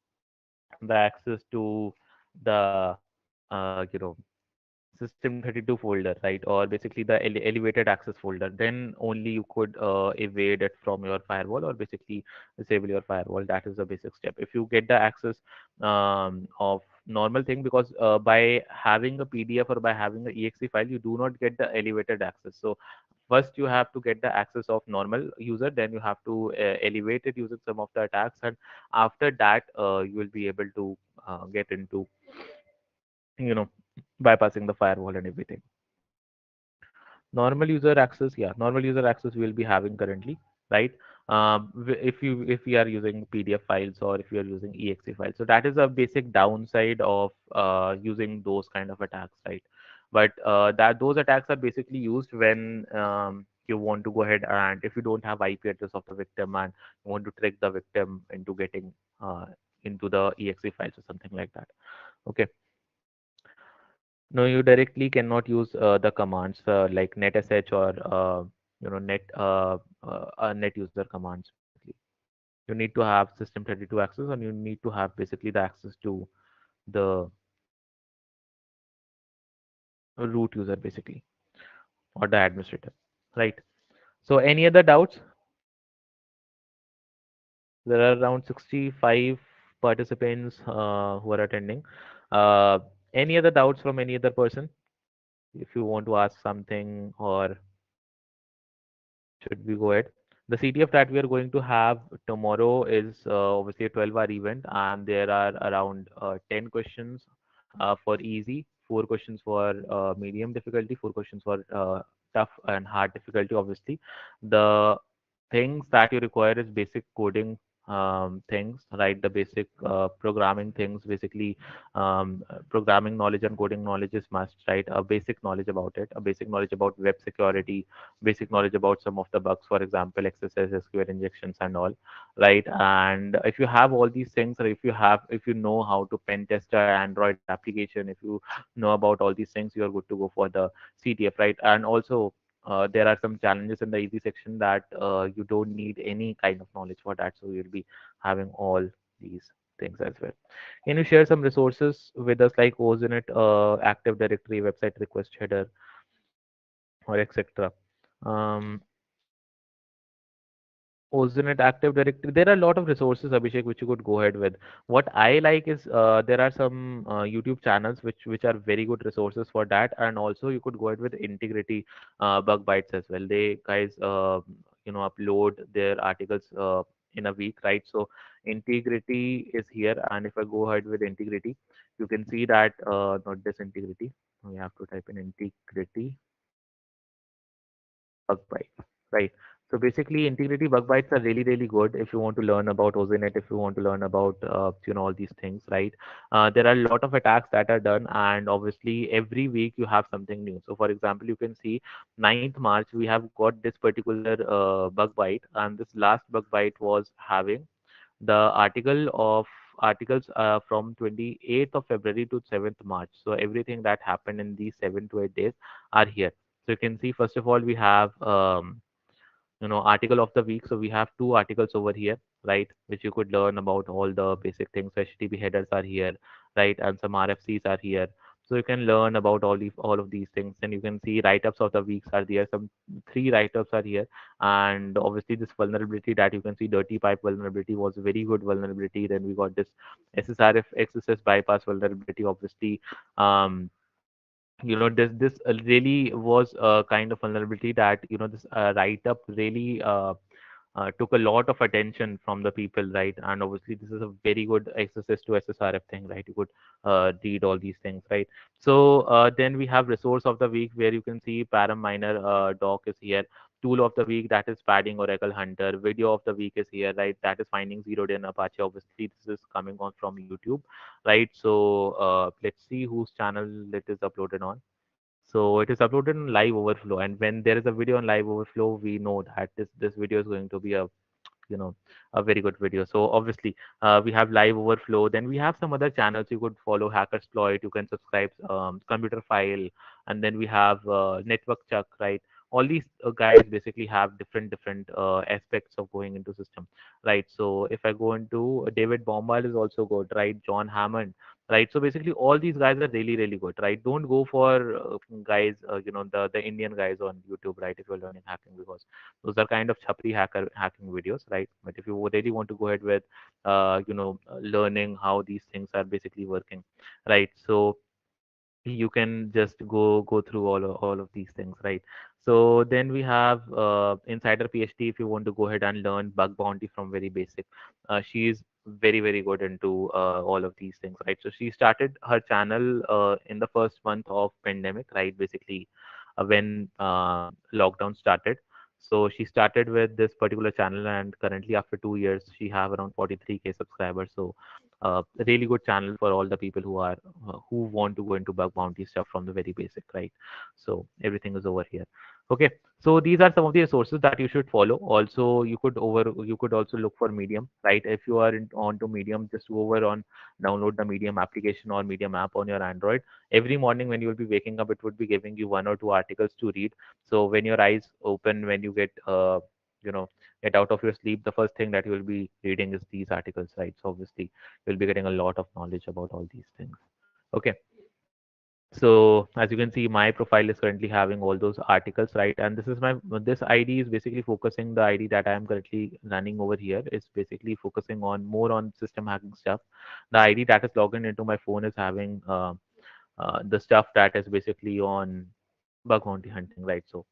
the access to the uh, you know system32 folder, right? Or basically the elevated access folder, then only you could evade it from your firewall or basically disable your firewall. That is the basic step. If you get the access of normal thing, because by having a PDF or by having a exe file, you do not get the elevated access. So first you have to get the access of normal user, then you have to elevate it using some of the attacks, and after that you will be able to get into you know bypassing the firewall and everything. Normal user access, yeah, normal user access we will be having currently, right? If we are using PDF files or if you are using exe files, so that is a basic downside of using those kind of attacks, right? But that those attacks are basically used when you want to go ahead, and if you don't have IP address of the victim and you want to trick the victim into getting into the exe files or something like that. Okay. No, you directly cannot use the commands like netsh or net user commands basically. You need to have system 32 access, and you need to have basically the access to the root user basically, or the administrator, right? So any other doubts? There are around 65 participants who are attending. Uh, any other doubts from any other person? If you want to ask something, or should we go ahead? The CTF that we are going to have tomorrow is obviously a 12-hour event, and there are around 10 questions for easy, 4 questions for medium difficulty, 4 questions for tough and hard difficulty. Obviously, the things that you require is basic coding things, right? The basic programming things, basically, programming knowledge and coding knowledge is must, right? A basic knowledge about it, a basic knowledge about web security, basic knowledge about some of the bugs, for example, XSS, SQL injections, and all, right? And if you have all these things, or if you know how to pen test an Android application, if you know about all these things, you are good to go for the CTF, right? And also, there are some challenges in the easy section that you don't need any kind of knowledge for that, so you'll be having all these things as well. Can you share some resources with us, like OSINT, Active Directory, website request header, or etc.? Um, OSINT, Active Directory. There are a lot of resources, Abhishek, which you could go ahead with. What I like is there are some YouTube channels which are very good resources for that, and also you could go ahead with Integrity Bug Bites as well. They guys upload their articles in a week, right? So Integrity is here, and if I go ahead with Integrity, you can see that not this Integrity. We have to type in Integrity bug bites, right? So basically, integrity bug bites are really, really good if you want to learn about OZNet, if you want to learn about all these things, right? There are a lot of attacks that are done, and obviously every week you have something new. So for example, you can see 9th March we have got this particular bug bite, and this last bug bite was having the articles from 28th of February to 7th March. So everything that happened in these 7 to 8 days are here. So you can see, first of all, we have article of the week. So we have 2 articles over here, right, which you could learn about all the basic things. So HTTP headers are here, right, and some RFCs are here. So you can learn about all of these things, and you can see write-ups of the weeks are there. Some 3 write-ups are here, and obviously this vulnerability that you can see, dirty pipe vulnerability, was a very good vulnerability. Then we got this SSRF XSS bypass vulnerability. Obviously, um, this really was a kind of vulnerability that this write up really took a lot of attention from the people, right? And obviously this is a very good access to SSRF thing, right? You could read all these things, right? So then we have resource of the week, where you can see param miner doc is here. Tool of the week, that is padding Oracle Hunter. Video of the week is here, right? That is finding zero day in Apache. Obviously this is coming on from YouTube, right? So let's see whose channel it is uploaded on. So it is uploaded in Live Overflow, and when there is a video on Live Overflow, we know that this video is going to be you know a very good video. So obviously we have Live Overflow. Then we have some other channels you could follow: Hackersploit, you can subscribe, Computer File, and then we have Network Chuck, right? All these guys basically have different aspects of going into system, right? So if I go into David Bombal is also good, right? John Hammond, right? So basically all these guys are really, really good, right? Don't go for guys, the Indian guys on YouTube, right? If you're learning hacking, because those are kind of chapri hacking videos, right? But if you really want to go ahead with learning how these things are basically working, right? So you can just go through all of these things, right? So then we have Insider PhD. If you want to go ahead and learn bug bounty from very basic, she is very, very good into all of these things, right? So she started her channel in the first month of pandemic, right? Basically when lockdown started. So she started with this particular channel, and currently after 2 years she have around 43K subscribers. So really good channel for all the people who want to go into bug bounty stuff from the very basic, right? So everything is over here. Okay, so these are some of the resources that you should follow. Also, you could also look for Medium, right? If you are onto Medium, just go over on download the Medium application or Medium app on your Android. Every morning when you will be waking up, it would be giving you one or two articles to read. So when your eyes open, when you you know get out of your sleep, the first thing that you will be reading is these articles, right? So obviously you'll be getting a lot of knowledge about all these things. Okay, so as you can see, my profile is currently having all those articles, right? And this ID is basically focusing, the ID that I am currently running over here is basically focusing on more on system hacking stuff. The ID that is logged into my phone is having the stuff that is basically on bug bounty hunting, right? So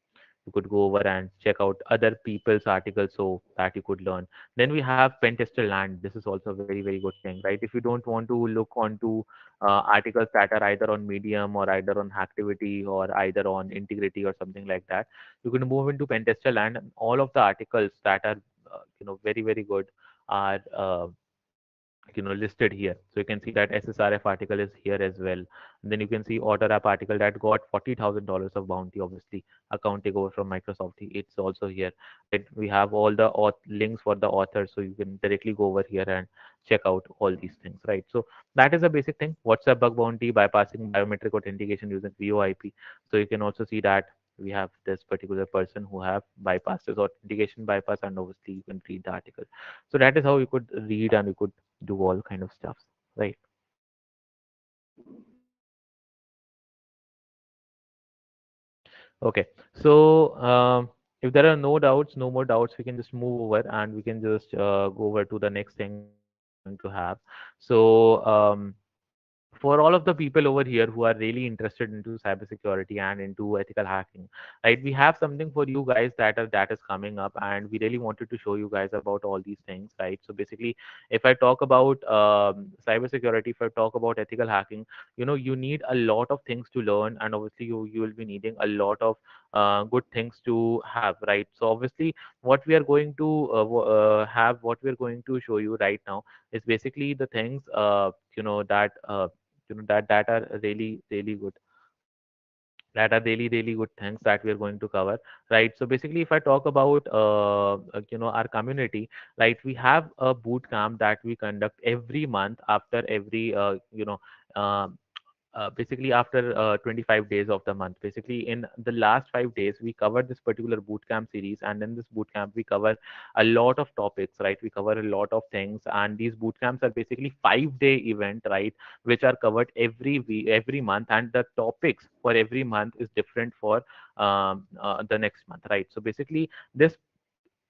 you could go over and check out other people's articles so that you could learn. Then we have pen tester land. This is also a very, very good thing, right? If you don't want to look onto articles that are either on Medium or either on Hacktivity or either on Integrity or something like that, you can move into pen tester land. And all of the articles that are very, very good are listed here. So you can see that SSRF article is here as well. And then you can see AutoRap article that got $40,000 of bounty, obviously account takeover from Microsoft. It's also here. Right? We have all the links for the authors, so you can directly go over here and check out all these things, right? So that is a basic thing. WhatsApp bug bounty, bypassing biometric authentication using VoIP. So you can also see that we have this particular person who have bypassed his authentication bypass, and obviously you can read the article. So that is how you could read and you could do all kind of stuff, right? Okay, so if there are no doubts, no more doubts, we can just move over and we can just go over to the next thing that we are going to have. So for all of the people over here who are really interested into cybersecurity and into ethical hacking, right? We have something for you guys that is coming up, and we really wanted to show you guys about all these things, right? So basically, if I talk about cybersecurity, if I talk about ethical hacking, you need a lot of things to learn, and obviously you will be needing a lot of good things to have, right? So obviously, what we are going to what we are going to show you right now is basically the things that are really really good, really good things that we are going to cover, right? So basically, if I talk about our community, right, we have a boot camp that we conduct every month after every um basically after 25 days of the month. Basically, in the last 5 days, we covered this particular bootcamp series, and in this bootcamp, we cover a lot of topics, right? We cover a lot of things, and these bootcamps are basically 5 day event, right? Which are covered every week, every month, and the topics for every month is different for the next month, right? So basically,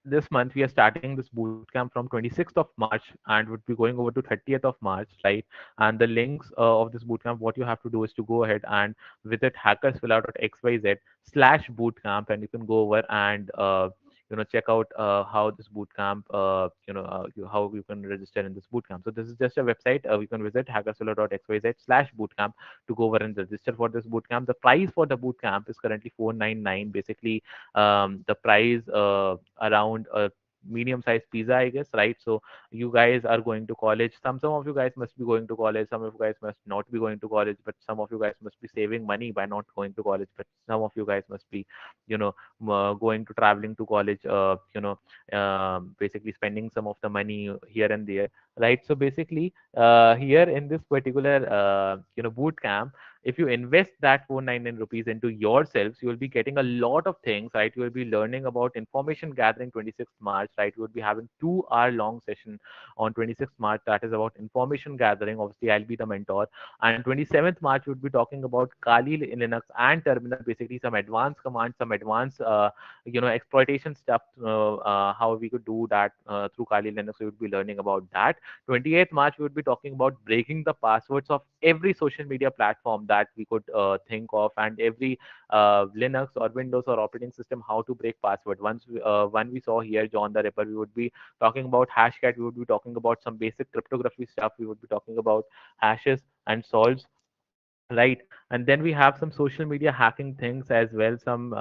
this month we are starting this bootcamp from 26th of March and would be going over to 30th of March, right? And the links of this bootcamp, what you have to do is to go ahead and visit hackerswillout.xyz/bootcamp, and you can go over and check out how this bootcamp, how you can register in this bootcamp. So this is just a website. You can visit hackerswillout.xyz/bootcamp to go over and register for this bootcamp. The price for the bootcamp is currently 499. Basically, the price around a medium sized pizza, I guess, right? So you guys are going to college. Some of you guys must be going to college. Some of you guys must not be going to college, but some of you guys must be saving money by not going to college. But some of you guys must be, going to traveling to college. Basically spending some of the money here and there, right? So basically, here in this particular, boot camp, if you invest that 499 rupees into yourselves, you will be getting a lot of things, right? You will be learning about information gathering 26th March, right? You will be having 2 hour long session on 26th March that is about information gathering. Obviously, I'll be the mentor. And 27th March, we'll be talking about Kali Linux and Terminal, basically some advanced commands, some advanced, exploitation stuff, how we could do that through Kali Linux. We would be learning about that. 28th March, we would be talking about breaking the passwords of every social media platform that we could think of, and every Linux or Windows or operating system, how to break password. One we saw here, John the Ripper, we would be talking about Hashcat, we would be talking about some basic cryptography stuff, we would be talking about hashes and solves, right? And then we have some social media hacking things as well. Some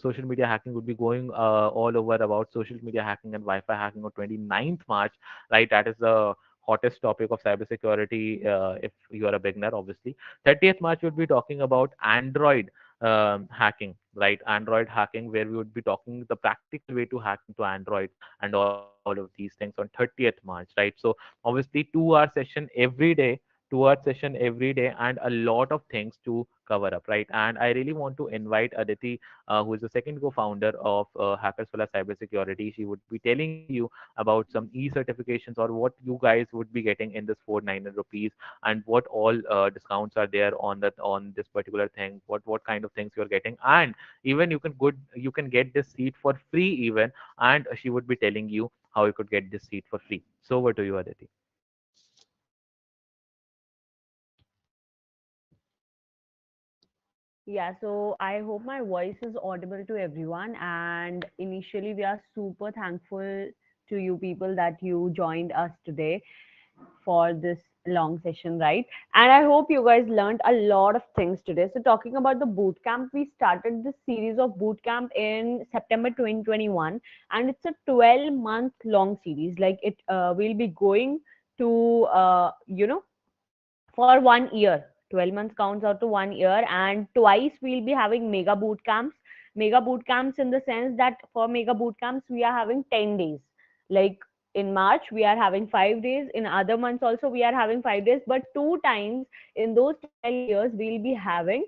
social media hacking would be going all over about social media hacking and Wi-Fi hacking on 29th March, right? That is the hottest topic of cybersecurity if you are a beginner, obviously. 30th March, we'll be talking about Android hacking, right? Android hacking, where we would be talking the practical way to hack into Android and all of these things on 30th March, right? So obviously 2 hour session every day, 2 hour session every day, and a lot of things to cover up, right? And I really want to invite Aditi, who is the second co-founder of Hackers for Cybersecurity. She would be telling you about some e-certifications or what you guys would be getting in this 499 rupees, and what all discounts are there on that, on this particular thing, what kind of things you're getting, and even you can get this seat for free even, and she would be telling you how you could get this seat for free. So over to you, Aditi. Yeah, so I hope my voice is audible to everyone. And initially, we are super thankful to you people that you joined us today for this long session, right? And I hope you guys learned a lot of things today. So, talking about the boot camp, we started this series of boot camp in September 2021, and it's a 12-month long series. Like it, we'll be going to, for 1 year. 12 months counts out to 1 year, and twice we'll be having mega boot camps. Mega boot camps in the sense that for mega boot camps, we are having 10 days. Like in March, we are having 5 days. In other months, also, we are having 5 days. But two times in those 12 years, we'll be having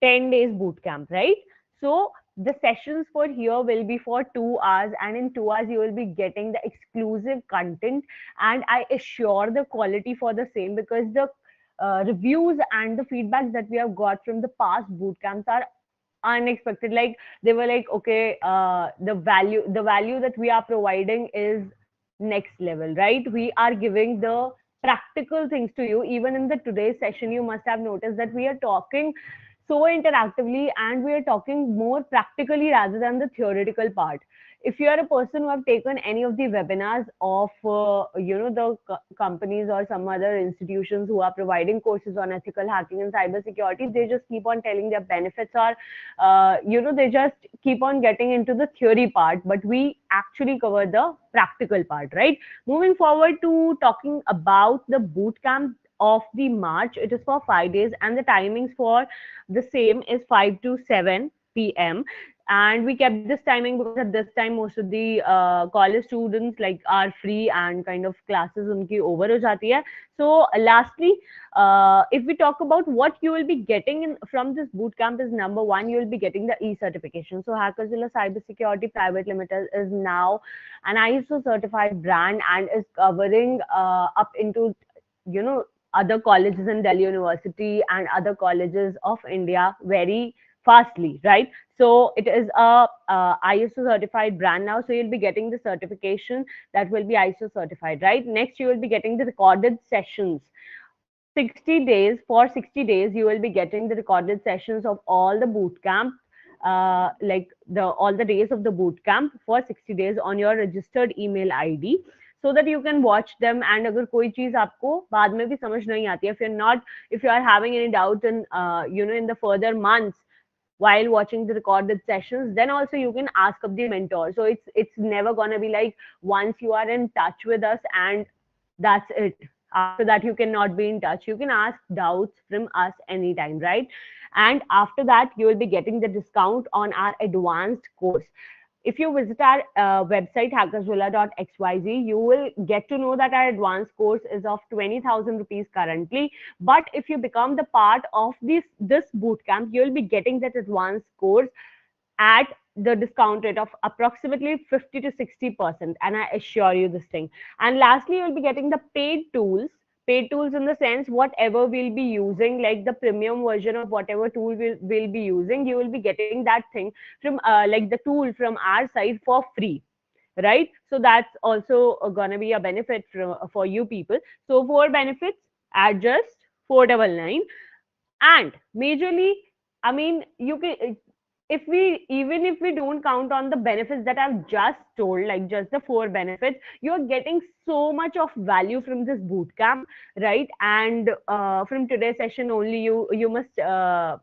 10 days boot camp, right? So the sessions for here will be for 2 hours, and in 2 hours, you will be getting the exclusive content. And I assure the quality for the same, because the reviews and the feedbacks that we have got from the past boot camps are unexpected. Like they were like, okay, the value that we are providing is next level, right? We are giving the practical things to you. Even in the today's session, you must have noticed that we are talking so interactively, and we are talking more practically rather than the theoretical part. If you are a person who have taken any of the webinars of the companies or some other institutions who are providing courses on ethical hacking and cybersecurity, they just keep on telling their benefits, or they just keep on getting into the theory part, but we actually cover the practical part, right? Moving forward to talking about the boot camp of the March, it is for 5 days, and the timings for the same is 5 to 7 p.m. And we kept this timing because at this time most of the college students like are free, and kind of classes unki over ho jati hai. So lastly, if we talk about what you will be getting from this boot camp, is number one, you will be getting the e-certification. So Hackerzilla Cybersecurity Private Limited is now an ISO certified brand, and is covering up into you know other colleges in Delhi University and other colleges of India very fastly, right? So it is a ISO certified brand now. So you'll be getting the certification that will be ISO certified, right? Next, you will be getting the recorded sessions. 60 days, for 60 days, you will be getting the recorded sessions of all the boot camp, like the all the days of the boot camp for 60 days on your registered email ID, so that you can watch them. And अगर कोई चीज आपको बाद में भी समझ नहीं आती है, if you are having any doubt in in the further months while watching the recorded sessions, then also you can ask of the mentor. So it's never gonna be like once you are in touch with us and that's it. After that, you cannot be in touch. You can ask doubts from us anytime, right? And after that, you will be getting the discount on our advanced course. If you visit our website hackersvilla.xyz, you will get to know that our advanced course is of 20,000 rupees currently. But if you become the part of this boot camp, you will be getting that advanced course at the discount rate of approximately 50 to 60%. And I assure you this thing. And lastly, you'll be getting the paid tools in the sense whatever we'll be using, like the premium version of whatever tool we'll be using, you will be getting that thing from like the tool from our side for free, right? So that's also gonna be a benefit for you people. So four benefits at just 499. And majorly, I mean, you can, if we even if we don't count on the benefits that I've just told, like just the four benefits, you're getting so much of value from this boot camp, right? And from today's session only, you must have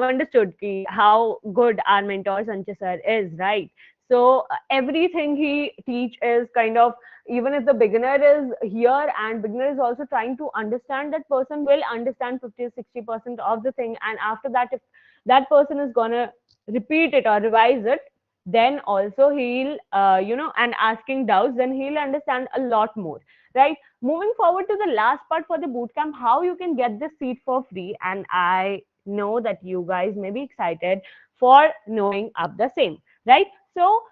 understood how good our mentor Sanchay sir is, right? So everything he teach is kind of, even if the beginner is here and beginner is also trying to understand, that person will understand 50 60% of the thing, and after that, if that person is gonna repeat it or revise it, then also he'll and asking doubts, then he'll understand a lot more, right? Moving forward to the last part for the bootcamp, how you can get this seat for free, and I know that you guys may be excited for knowing up the same, right? So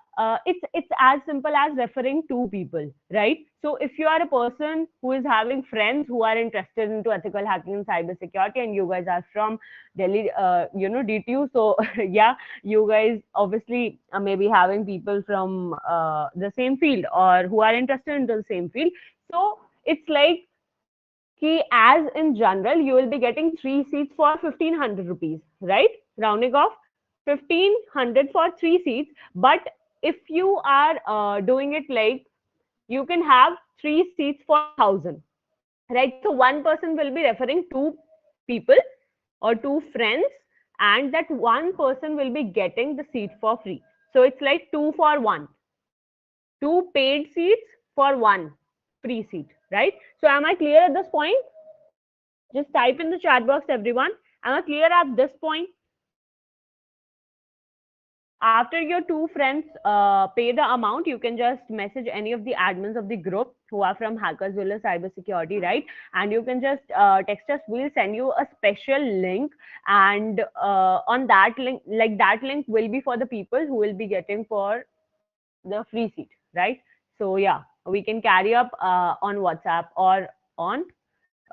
it's as simple as referring two people, right? So if you are a person who is having friends who are interested into ethical hacking and cybersecurity, and you guys are from Delhi, DTU, so yeah, you guys obviously may be having people from the same field or who are interested into the same field. So it's like, as in general, you will be getting three seats for 1500 rupees, right? Rounding off 1500 for three seats. But if you are doing it like, you can have three seats for 1000, right? So one person will be referring two people or two friends, and that one person will be getting the seat for free. So it's like two for one, two paid seats for one free seat, right? So am I clear at this point? Just type in the chat box, everyone. Am I clear at this point? After your two friends pay the amount, you can just message any of the admins of the group who are from Hackers Villa Cybersecurity, right? And you can just text us. We'll send you a special link, and on that link, like that link will be for the people who will be getting for the free seat, right? So yeah, we can carry up on WhatsApp or on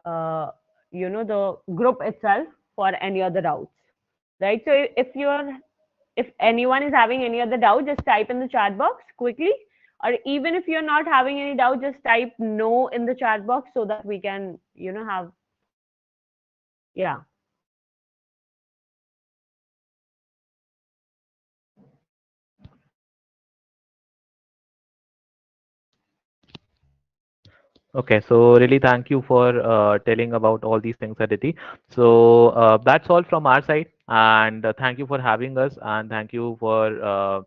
the group itself for any other doubts, right? So if anyone is having any other doubt, just type in the chat box quickly, or even if you're not having any doubt, just type no in the chat box so that we can have, yeah. Okay, so really thank you for telling about all these things, Aditi. So that's all from our side, and thank you for having us, and thank you for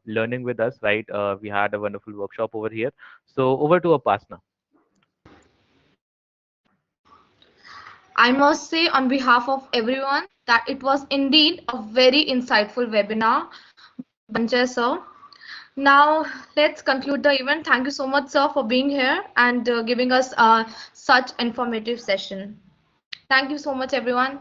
learning with us. Right, we had a wonderful workshop over here. So over to Upasna. I must say, on behalf of everyone, that it was indeed a very insightful webinar, Sanjay sir. Now, let's conclude the event. Thank you so much, sir, for being here and giving us such informative session. Thank you so much, everyone.